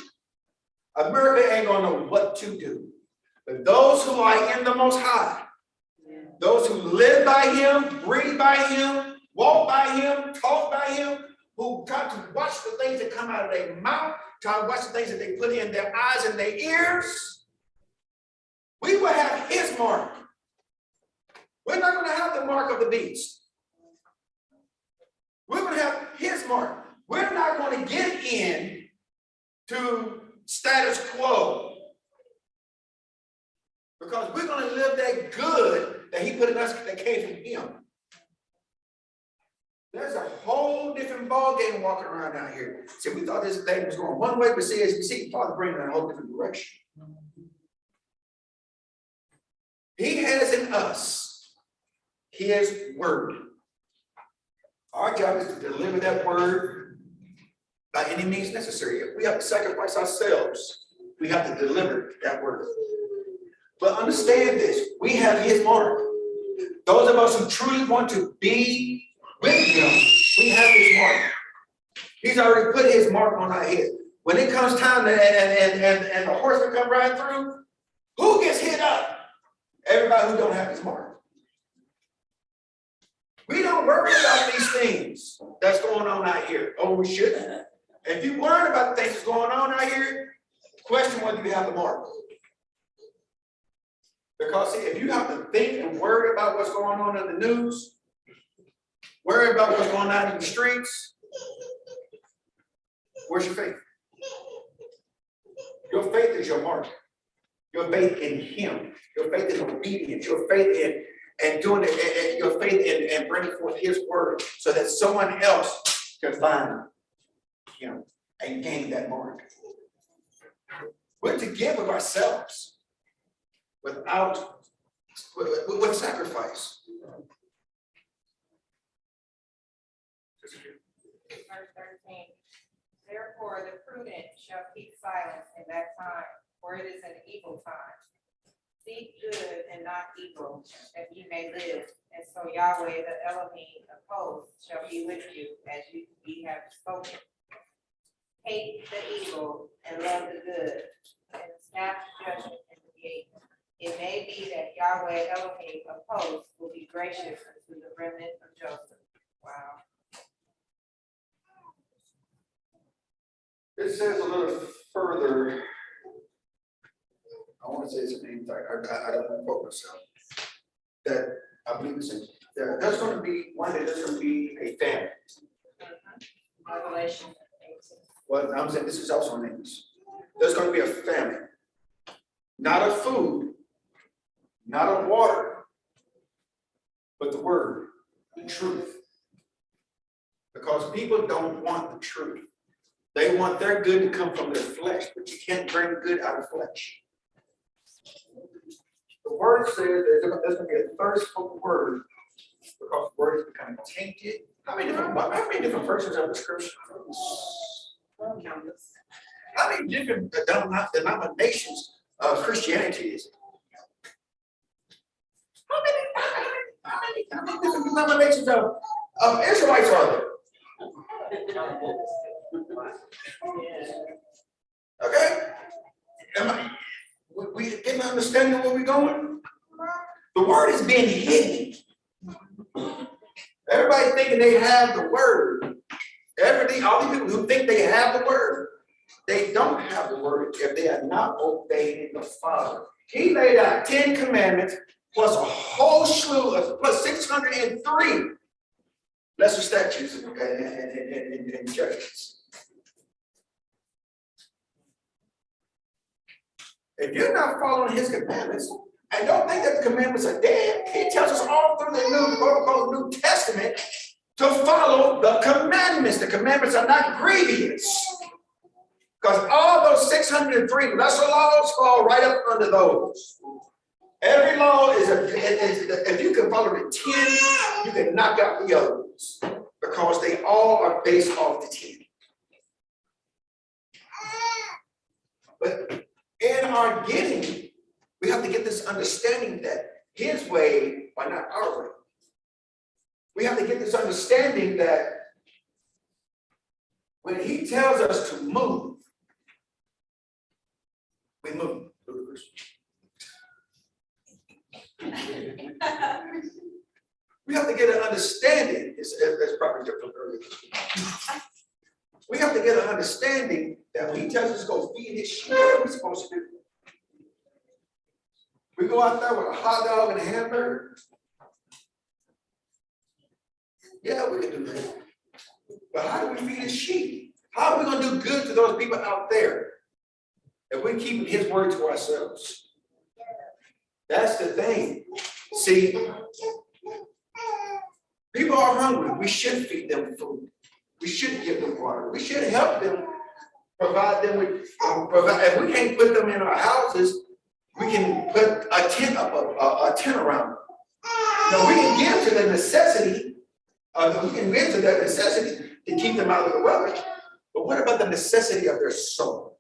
America ain't going to know what to do. But those who are in the Most High, those who live by him, breathe by him, walk by him, talk by him, who got to watch the things that come out of their mouth, trying to watch the things that they put in their eyes and their ears, we will have his mark. We're not going to have the mark of the beast. We're going to have his mark. We're not going to give in to status quo, because we're going to live that good that he put in us that came from him. There's a whole different ball game walking around out here. See, we thought this thing was going one way, but see, as we see, Father bringing it in a whole different direction. He has in us his word. Our job is to deliver that word by any means necessary. If we have to sacrifice ourselves, we have to deliver that word. But understand this, we have his mark. Those of us who truly want to be with him, we have his mark. He's already put his mark on our head. When it comes time and the horsemen come right through, who gets hit up? Everybody who don't have his mark. We don't worry about these things that's going on out here. Oh, we shouldn't. If you worry about the things that's going on out here, question whether you have the mark. Because see, if you have to think and worry about what's going on in the news, worry about what's going on in the streets, where's your faith? Your faith is your mark. Your faith in him. Your faith in obedience. Your faith in doing it. Your faith in bringing forth his word so that someone else can find him and gain that mark. We're to give of ourselves with sacrifice. Verse 13. Therefore, the prudent shall keep silence in that time, for it is an evil time. Seek good and not evil, that ye may live. And so Yahweh, the Elohim of hosts, shall be with you, as ye have spoken. Hate the evil and love the good, and snatch judgment in the gate. It may be that Yahweh Elohim of hosts will be gracious unto the remnant of Joseph. Wow. It says a little further. I want to say it's a name tag. I don't want to quote myself. That I believe it's in. There's going to be one day. There's going to be a famine. Revelation 18. Well, I'm saying this is also in English. There's going to be a famine, not of food, not of water, but the word, the truth. Because people don't want the truth. They want their good to come from their flesh, but you can't bring good out of flesh. The word says there's going to be a thirst for the word, because the word is becoming tainted. How many different versions of the scripture? How many different denominations of Christianity is it? How many different denominations of Israelites are there? Okay? We get an understanding of where we're going? The word is being hidden. Everybody thinking they have the word. All these people who think they have the word, they don't have the word if they are not obeying the Father. He laid out 10 commandments plus a whole slew of plus 603 lesser statutes and judgments. If you're not following his commandments, and don't think that the commandments are dead, he tells us all through the New Testament to follow the commandments. The commandments are not grievous. Because all those 603 lesser laws fall right up under those. Every law is if you can follow the 10, you can knock out the others. Because they all are based off the 10. But in our getting, we have to get this understanding that his way are not our way. We have to get this understanding that when he tells us to move, we move. We have to get an understanding, as Prophet Jeff earlier. We have to get an understanding that when he tells us to go feed his sheep, what are we supposed to do? We go out there with a hot dog and a hamburger. Yeah, we can do that. But how do we feed his sheep? How are we gonna do good to those people out there if we're keeping his word to ourselves? That's the thing. See, people are hungry. We should feed them food. We should give them water. We should help them, provide them with, if we can't put them in our houses, we can put a tent up, a tent around them. Now, we can give to the necessity, we can give to their necessity to keep them out of the weather. But what about the necessity of their soul?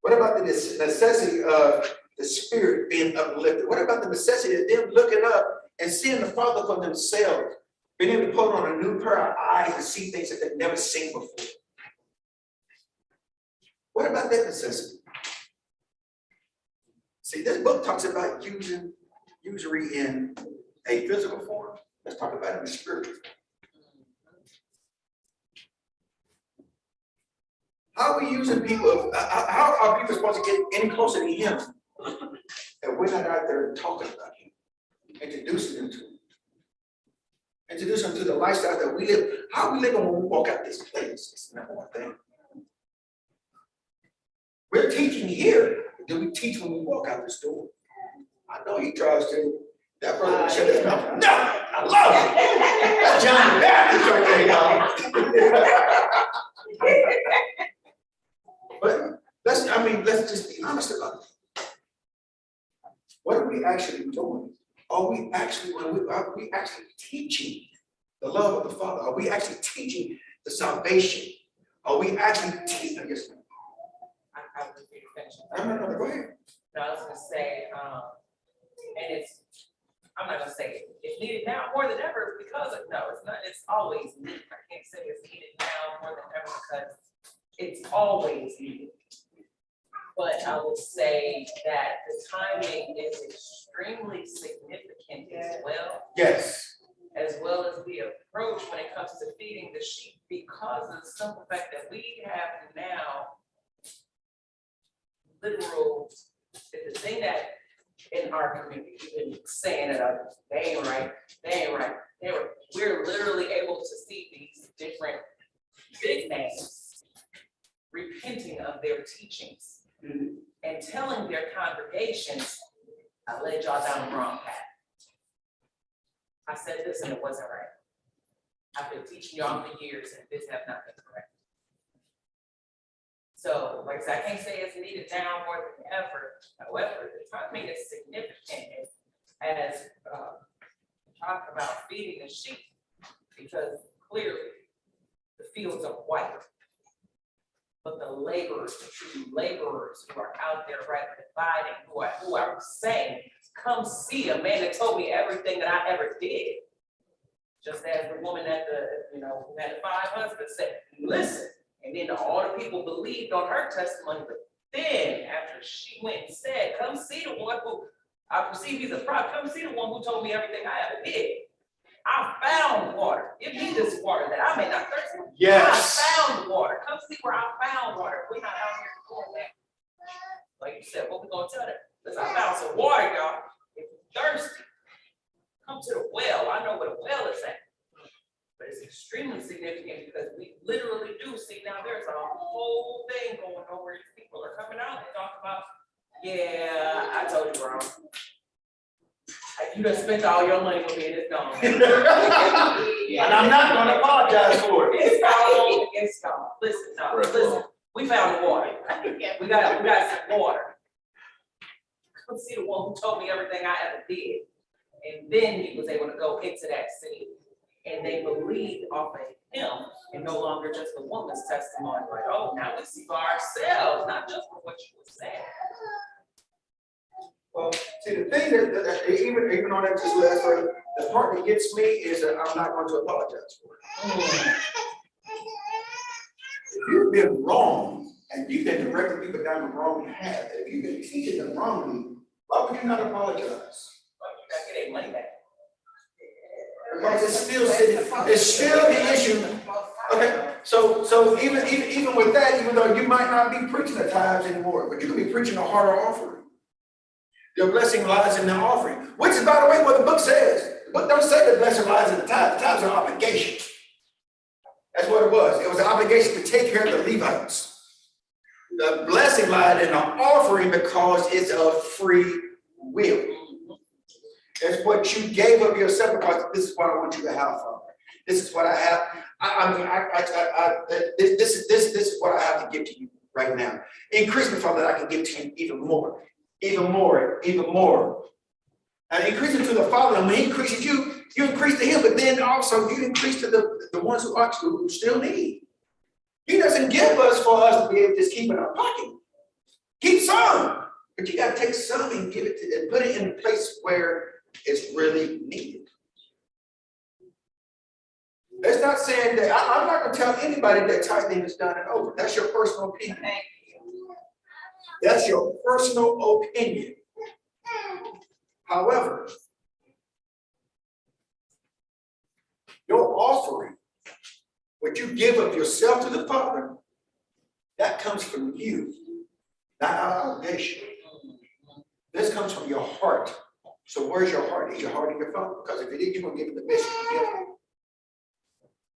What about the necessity of the spirit being uplifted? What about the necessity of them looking up and seeing the Father for themselves, being able to put on a new pair of eyes and see things that they've never seen before? What about that necessity? See, this book talks about usury in a physical form. Let's talk about it in the spirit. How are we using people? How are people supposed to get any closer to him if we're not out there talking about him, introducing them to him, introducing them to the lifestyle that we live? How are we living when we walk out this place? It's the number one thing. We're teaching here. Do we teach when we walk out this door? I know he tries to. That brother shut his mouth. No, I love it. That's John the Baptist right there, y'all. But let's just be honest about it. What are we actually doing? Are we actually teaching the love of the Father? Are we actually teaching the salvation? Are we actually teaching? I guess. I was going to finish. No, go ahead. No, I was gonna say, and I'm not gonna say it's needed now more than ever because it's always needed. I can't say it's needed now more than ever because it's always needed. But I would say that the timing is extremely significant as well. Yes. As well as the approach when it comes to feeding the sheep, because of the simple fact that we have now literal, the thing that in our community, we've been saying it, they ain't right. We're literally able to see these different big names repenting of their teachings and telling their congregations, I led y'all down the wrong path. I said this and it wasn't right. I've been teaching y'all for years and this have not been correct. So, like I said, I can't say it's needed now more than ever. However, the timing is significant as talk about feeding the sheep, because clearly the fields are white. But the laborers, the true laborers who are out there right dividing, who are saying, come see a man that told me everything that I ever did. Just as the woman at who had the 5 husbands said, listen. And then all the people believed on her testimony, but then after she went and said, come see the one who I perceive he's a prophet, come see the one who told me everything I ever did. I found water. Give me this water that I may not thirst. Yes. I found water. Come see where I found water. We're not out here doing that. Like you said, what we gonna tell them? Because I found some water, y'all. If you're thirsty, come to the well. I know where the well is at. But it's extremely significant because we literally do see now there's a whole thing going on where these people are coming out and talk about, yeah, I told you wrong. You done spent all your money with me and it's gone. And I'm not gonna apologize for it. It's gone, it's gone. Listen, we found the water. We got some water. Come see the one who told me everything I ever did. And then he was able to go into that city. And they believed off of him and no longer just the woman's testimony. Like, oh, now we see for ourselves, not just for what you were saying. Well, see, the thing that even on that just last part, the part that gets me is that I'm not going to apologize for it. If you've been wrong and you've been directing people down the wrong path, if you've been teaching them wrongly, why would you not apologize? Well, you gotta get their money back. Because it's still the issue. Okay, So even with that, even though you might not be preaching the tithes anymore, but you could be preaching a harder offering. Your blessing lies in the offering, which is, by the way, what the book says. The book don't say the blessing lies in the tithe. The tithe is an obligation. That's what it was. It was an obligation to take care of the Levites. The blessing lied in the offering because it's of free will. It's what you gave of yourself because this is what I want you to have, Father. This is what I have. This is what I have to give to you right now. Increase me, Father, that I can give to you even more. Even more, even more. And increase it to the Father, and when He increases you, you increase to Him, but then also you increase to the ones who still need. He doesn't give us for us to be able to just keep in our pocket. Keep some, but you got to take some and give it to and put it in a place where it's really needed. That's not saying that I'm not going to tell anybody that tithing is done and over. That's your personal opinion. That's your personal opinion. However, your offering, what you give of yourself to the Father, that comes from you, not our obligation. This comes from your heart. So where's your heart? Is your heart in your phone? Because if it is, you're going to give it the best you can give.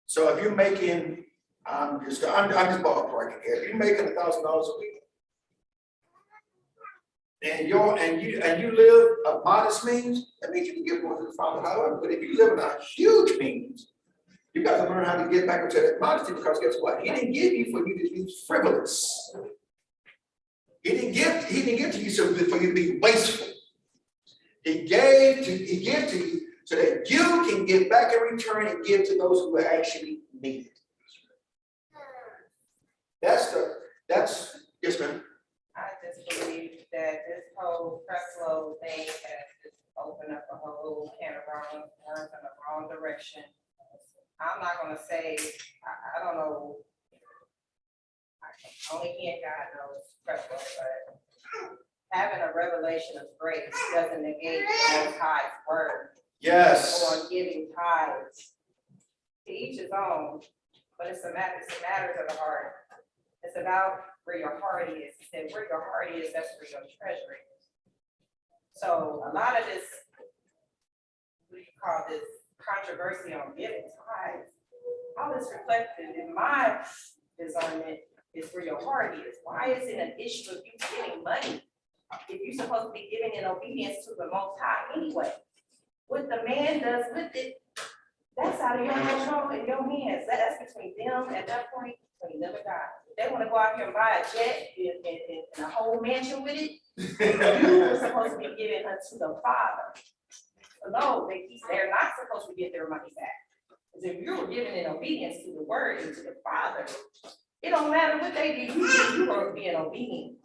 So if you're making, I'm just ballparking here. If you're making $1,000 a week, and you live a modest means, that means you can give more to the Father. However, but if you live in a huge means, you got to learn how to get back into that modesty, because guess what? He didn't give you for you to be frivolous. He didn't give to you so for you to be wasteful. He gave to you so that you can give back in return and give to those who actually need it. That's yes, ma'am. I just believe that this whole press load thing has just opened up a whole can of worms in the wrong direction. I'm not gonna say, I don't know. Only he and God knows press load, but having a revelation of grace doesn't negate the Most High's word. Yes. On giving tithes. To each his own, but it's a matter of the heart. It's about where your heart is. He said, where your heart is, that's where your treasure is. So a lot of this, what do you call this, controversy on giving tithes, all this reflected in my discernment is where your heart is. Why is it an issue of you giving money if you're supposed to be giving in obedience to the Most High anyway? What the man does with it, that's out of your control in your hands. That's between them at that point, between them and God. If they want to go out here and buy a jet and a whole mansion with it, you were supposed to be giving unto the Father. No, they're not supposed to get their money back. Because if you were giving in obedience to the word and to the Father, it don't matter what they did, you were being obedient.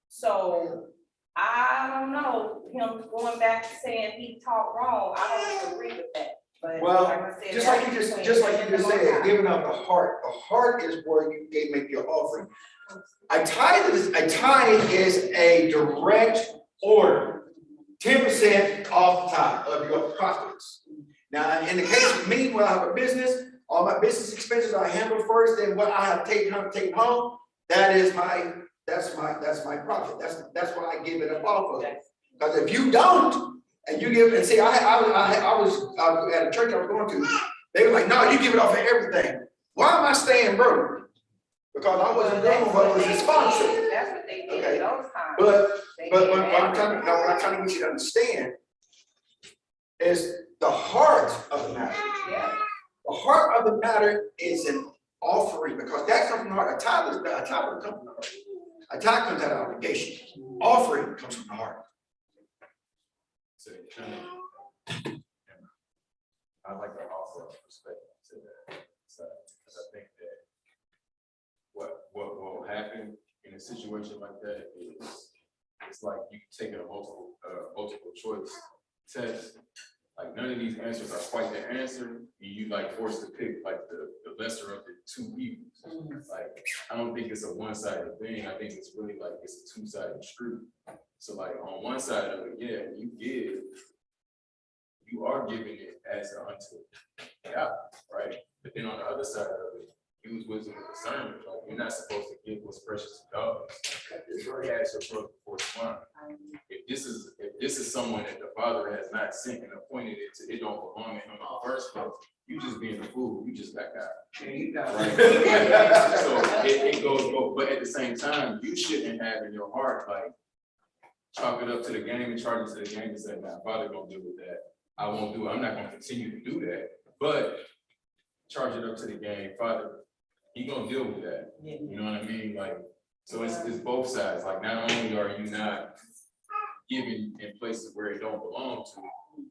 So I don't know, him going back to saying he taught wrong, I don't agree with that. But Well, like I said, just like you just said, giving out the heart. The heart is where you make your offering. A tithe is a direct order, 10% off the top of your profits. Now, in the case of me, when I have a business, all my business expenses I handle first, then what I have taken home, that's my profit. That's what I give it up off of. Because if you don't, and you give, and see, I was at a church I was going to, they were like, no, you give it off of everything. Why am I staying broke? Because I wasn't doing what was responsible. That's what they did in those times. But what I'm trying to get you to understand is the heart of the matter. Yeah. The heart of the matter is an offering, because that comes from the heart. A tithe doesn't come from the heart. A tithe comes out of obligation. Offering comes from the heart. So, I'd like to offer a perspective to that. So, because I think that what will happen in a situation like that is, it's like you taking a multiple choice test. Like, none of these answers are quite the answer, and you like forced to pick like the lesser of the two evils. Like, I don't think it's a one-sided thing. I think it's really like it's a two-sided street. So like on one side of it, yeah, you are giving it as unto God, right? But then on the other side of it, use wisdom with discernment. Like, you're not supposed to give what's precious to dogs. You ask your brother before tomorrow. If this is someone that the Father has not sent and appointed it don't belong in him in the first place, you just being a fool, you just back out. Right? So it goes both, but at the same time, you shouldn't have in your heart, like, chalk it up to the game and charge it to the game and say, nah, Father gonna deal with that. I won't do it. I'm not gonna continue to do that. But charge it up to the game, Father, he gonna deal with that. You know what I mean? Like, so it's both sides. Like, not only are you not giving in places where it don't belong to,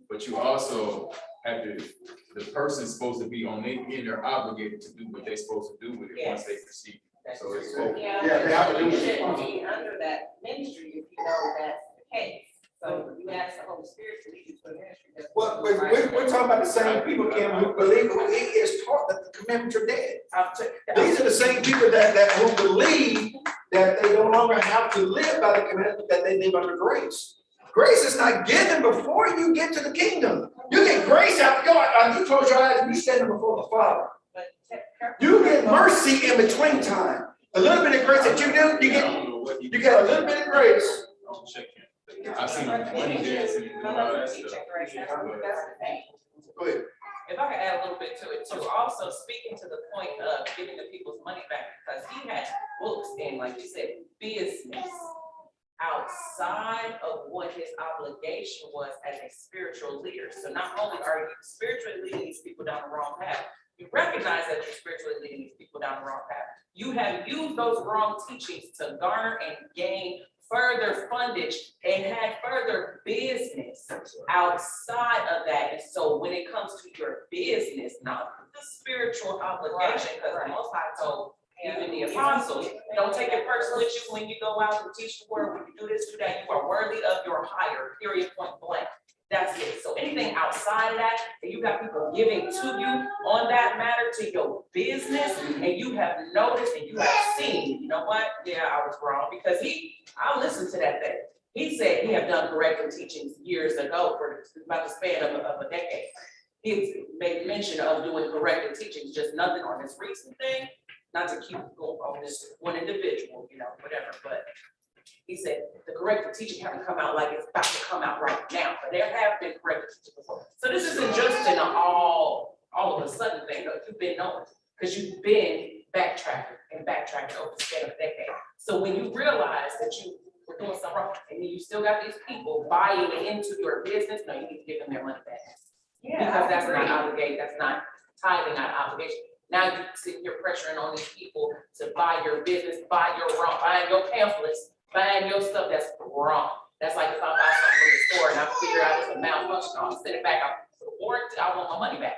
but you also have to, the person's supposed to be on their end, they're obligated to do what they're supposed to do with it once they receive it. So it's both. Yeah, they have to do You it. shouldn't be under that ministry if you know that's the case. So you ask the Holy Spirit to lead you to a ministry. that's- Well, we're talking about the same people, Kim, who believe, who is taught that the commandments are dead. These are the same people that who believe that they no longer have to live by the commandments, that they live under grace. Grace is not given before you get to the kingdom. You get grace after you close your eyes and you stand before the Father. You get mercy in between time. A little bit of grace that you do, you get a little bit of grace. I've seen money dancing and all that stuff. Go ahead. If I could add a little bit to it too, also speaking to the point of giving the people's money back, because he had books in, like you said, business outside of what his obligation was as a spiritual leader. So not only are you spiritually leading these people down the wrong path, you recognize that you're spiritually leading these people down the wrong path. You have used those wrong teachings to garner and gain further fundage and had further business outside of that. And so when it comes to your business, not the spiritual obligation, because the Most High told even the apostles, don't take it personally with you when you go out and teach the word, when you do this, do that, you are worthy of your hire, period, point blank. That's it. So anything outside of that, and you got people giving to you on that matter to your business, and you have noticed and you have seen, you know what? Yeah, I was wrong, because I listened to that thing. He said he had done corrective teachings years ago for about the span of a decade. He made mention of doing corrective teachings, just nothing on this recent thing, not to keep going on this one individual, whatever, but he said the corrective teaching haven't come out like it's about to come out right now, but there have been corrective teaching before. So this isn't just an all of a sudden thing, that you've been knowing, because you've been backtracking over the span of a decade. So when you realize that you were doing something wrong, and you still got these people buying into your business, no, you need to give them their money back. Because that's not obligated, that's not tithing, not obligation. Now you're pressuring on these people to buy your business, buying your pamphlets, buying your stuff that's wrong. That's like if I buy something from the store and I figure out it's a malfunction, I'll send it back out for the warranty, I want my money back.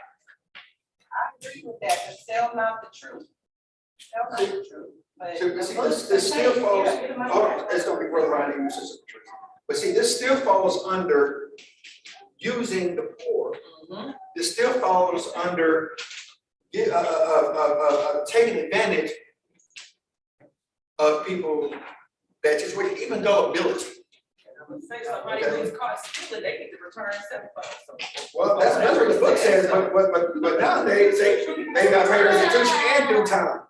I agree with that, but sell not the truth. Sell not the truth. But So, this still falls, it's gonna be Brother Ryan who uses it. But see, this still falls under using the poor. This still falls under taking advantage of people that just with even gullibility. I'm gonna say somebody who's caught stealing, they need to return $7. Well, that's what the book says, but nowadays they got paid restitution and due time.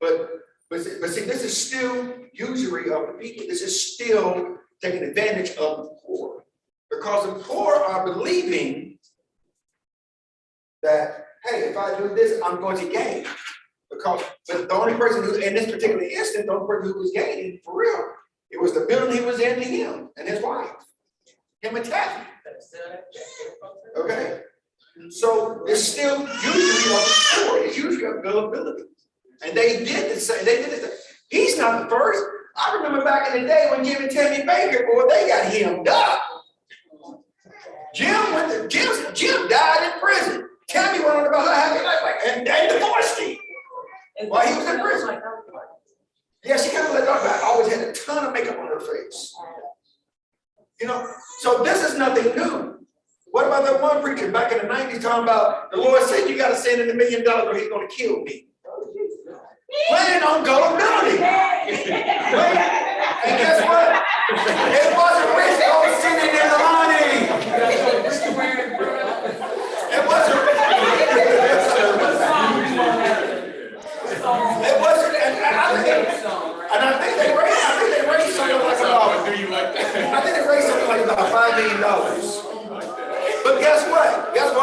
But see, this is still usury of the people. This is still taking advantage of the poor, because the poor are believing that, hey, if I do this, I'm going to gain. Because the only person who, in this particular instance, the only person who was gaining for real, it was the building he was in to him and his wife, him and Taffy. Okay, so it's still usually of the poor. It's usually of gullibility. And they did the same. They did it. He's not the first. I remember back in the day when Jim and Tammy Baker, boy, they got hemmed up. Jim died in prison. Tammy went on about her happy life and divorced him while he was in prison. Yeah, she kind of let go back. Always had a ton of makeup on her face. So this is nothing new. What about that one preacher back in the 90s talking about the Lord said you got to send in $1 million or he's going to kill me? Playing on gullibility. And guess what? It wasn't rich old sitting in the money. It wasn't.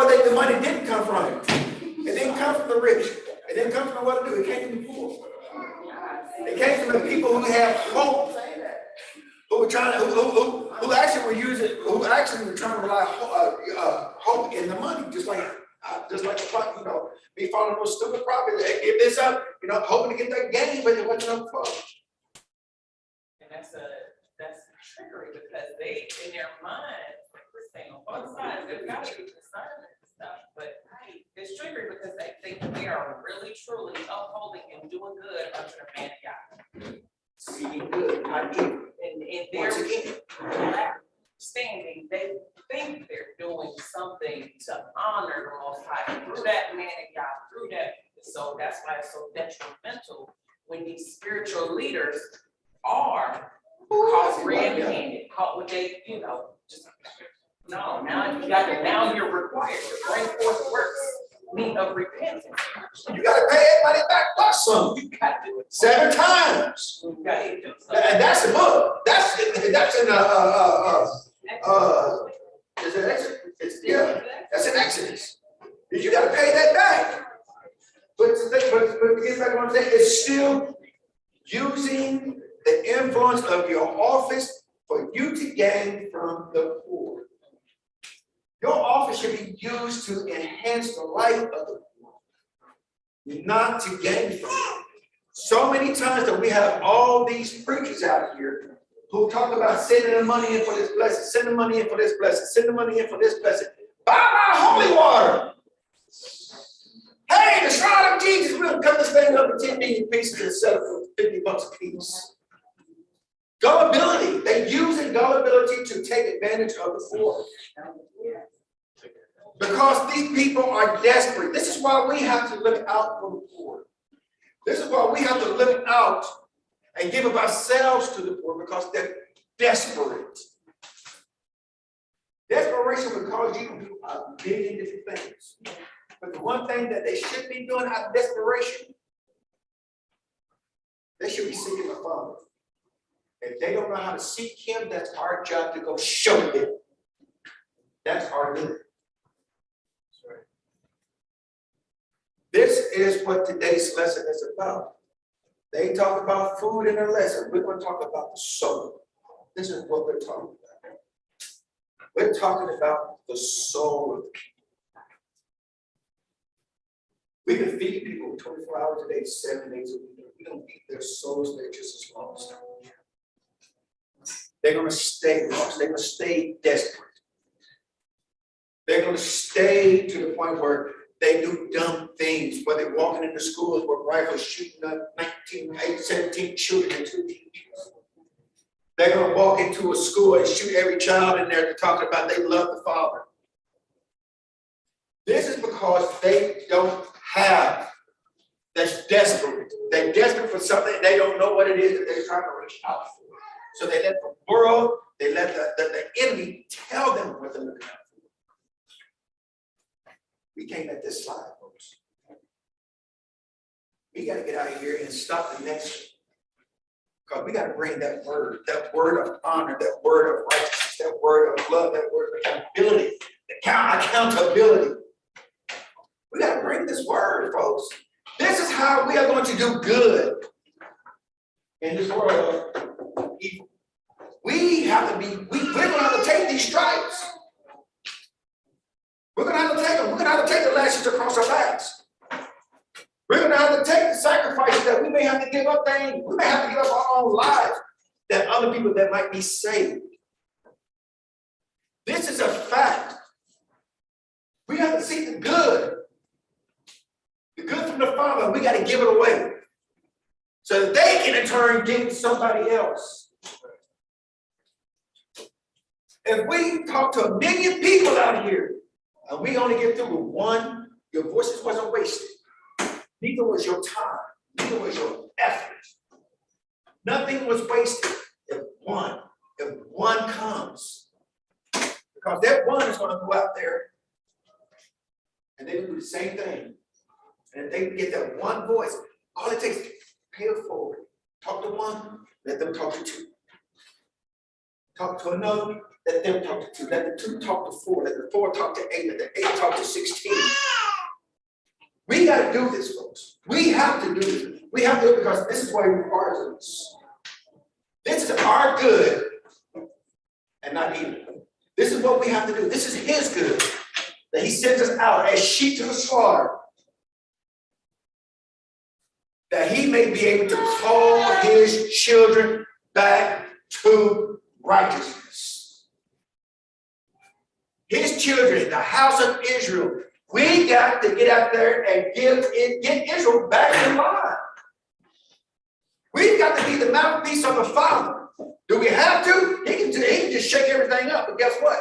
where the money didn't come from. It didn't come from the rich. It didn't come from the well-to-do. It came from the poor. It came from the people who had hope, who were trying to, who actually were using, who actually were trying to rely hope in the money, just like the prophet, be following those stupid prophets. They give this up, hoping to get that gain, but it wasn't enough for. And that's trickery because they, in their mind, like we're saying on both sides, they've got to be concerned and stuff, but it's trickery because they think that they are really truly upholding and doing good under the man of God. Seeking good, not evil. And Once they're standing, they think they're doing something to honor the Most High through that man of God, through that. So that's why it's so detrimental when these spiritual leaders are caught red-handed, caught with they, just, no, now you're required to bring forth works, of repentance. You gotta pay everybody back plus some. You got to do it. 7 times. You got to do something. And that's the book. That's in is it Exodus? Yeah, that's in Exodus. You gotta pay that back. But to get back to what I'm saying, it's still using the influence of your office for you to gain from the poor. Your office should be used to enhance the life of the poor, not to gain from it. So many times that we have all these preachers out here who talk about sending the money in for this blessing, send the money in for this blessing, send the money in for this blessing. Buy my holy water. Hey, the shrine of Jesus, we'll cut this thing up in 10 million pieces and sell it for $50 a piece. Gullibility. They use gullibility to take advantage of the poor. Because these people are desperate. This is why we have to look out for the poor. This is why we have to look out and give of ourselves to the poor, because they're desperate. Desperation will cause you to do a million different things. But the one thing that they should be doing out of desperation, they should be seeking the Father. If they don't know how to seek Him, that's our job to go show them. That's our duty. This is what today's lesson is about. They talk about food in their lesson. We're going to talk about the soul. This is what we're talking about. We're talking about the soul of people. We can feed people 24 hours a day, 7 days a week. We don't feed their souls, they're just as lost. They're going to stay lost. They're going to stay desperate. They're going to stay to the point where they do dumb things, where they're walking into schools with rifles shooting up 17 children in 2 teachers. They're going to walk into a school and shoot every child in there talking about they love the Father. This is because they don't have, that's desperate. They're desperate for something. They don't know what it is that they're trying to reach out for. So they let the world, they let the enemy tell them what they're looking at. We can't let this slide, folks. We got to get out of here and stop the next. Because we got to bring that word of honor, that word of righteousness, that word of love, that word of accountability, accountability. We got to bring this word, folks. This is how we are going to do good in this world of evil. We have to be, we're going to have to take these stripes. We're going to have to take them. We're going to have to take the lashes across our backs. We're going to have to take the sacrifices that we may have to give up things. We may have to give up our own lives that other people that might be saved. This is a fact. We have to see the good from the Father. We got to give it away so that they can in turn give it to somebody else. If we talk to 1 million people out here, and we only get through with one, your voices wasn't wasted. Neither was your time. Neither was your effort. Nothing was wasted if one comes. Because that one is going to go out there and they will do the same thing. And if they get that one voice, all it takes is pay it forward. Talk to one, let them talk to two. Talk to another, Let them talk to 2, let the 2 talk to 4, let the 4 talk to 8, let the 8 talk to 16. We gotta do this, folks. We have to do this. We have to do it because this is what he requires of us. This is our good and not evil. This is what we have to do. This is his good. That he sends us out as sheep to the slaughter. That he may be able to call his children back to righteousness. His children, the house of Israel, we got to get out there and get Israel back in line. We've got to be the mouthpiece of the Father. Do we have to? He can just shake everything up, but guess what?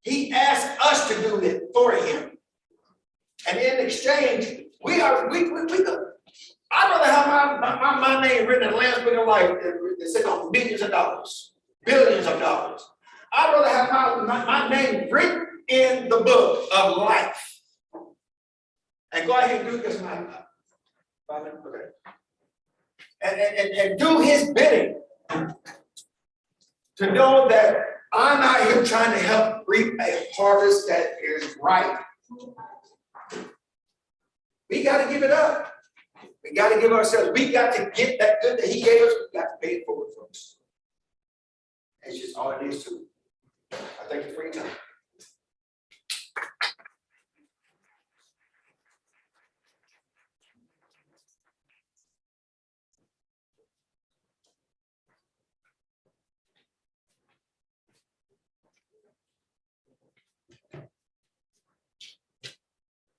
He asked us to do it for him. And in exchange, I'd rather have my name written in the Lamb's Book of Life than sitting on millions of dollars, billions of dollars. I'd rather have my name written in the book of life. And go ahead and do this. Okay. And do his bidding. To know that I'm out here trying to help reap a harvest that is right. We got to give it up. We got to give ourselves. We got to get that good that he gave us. We got to pay it forward, folks. It's just all it is to. I thank you for your time.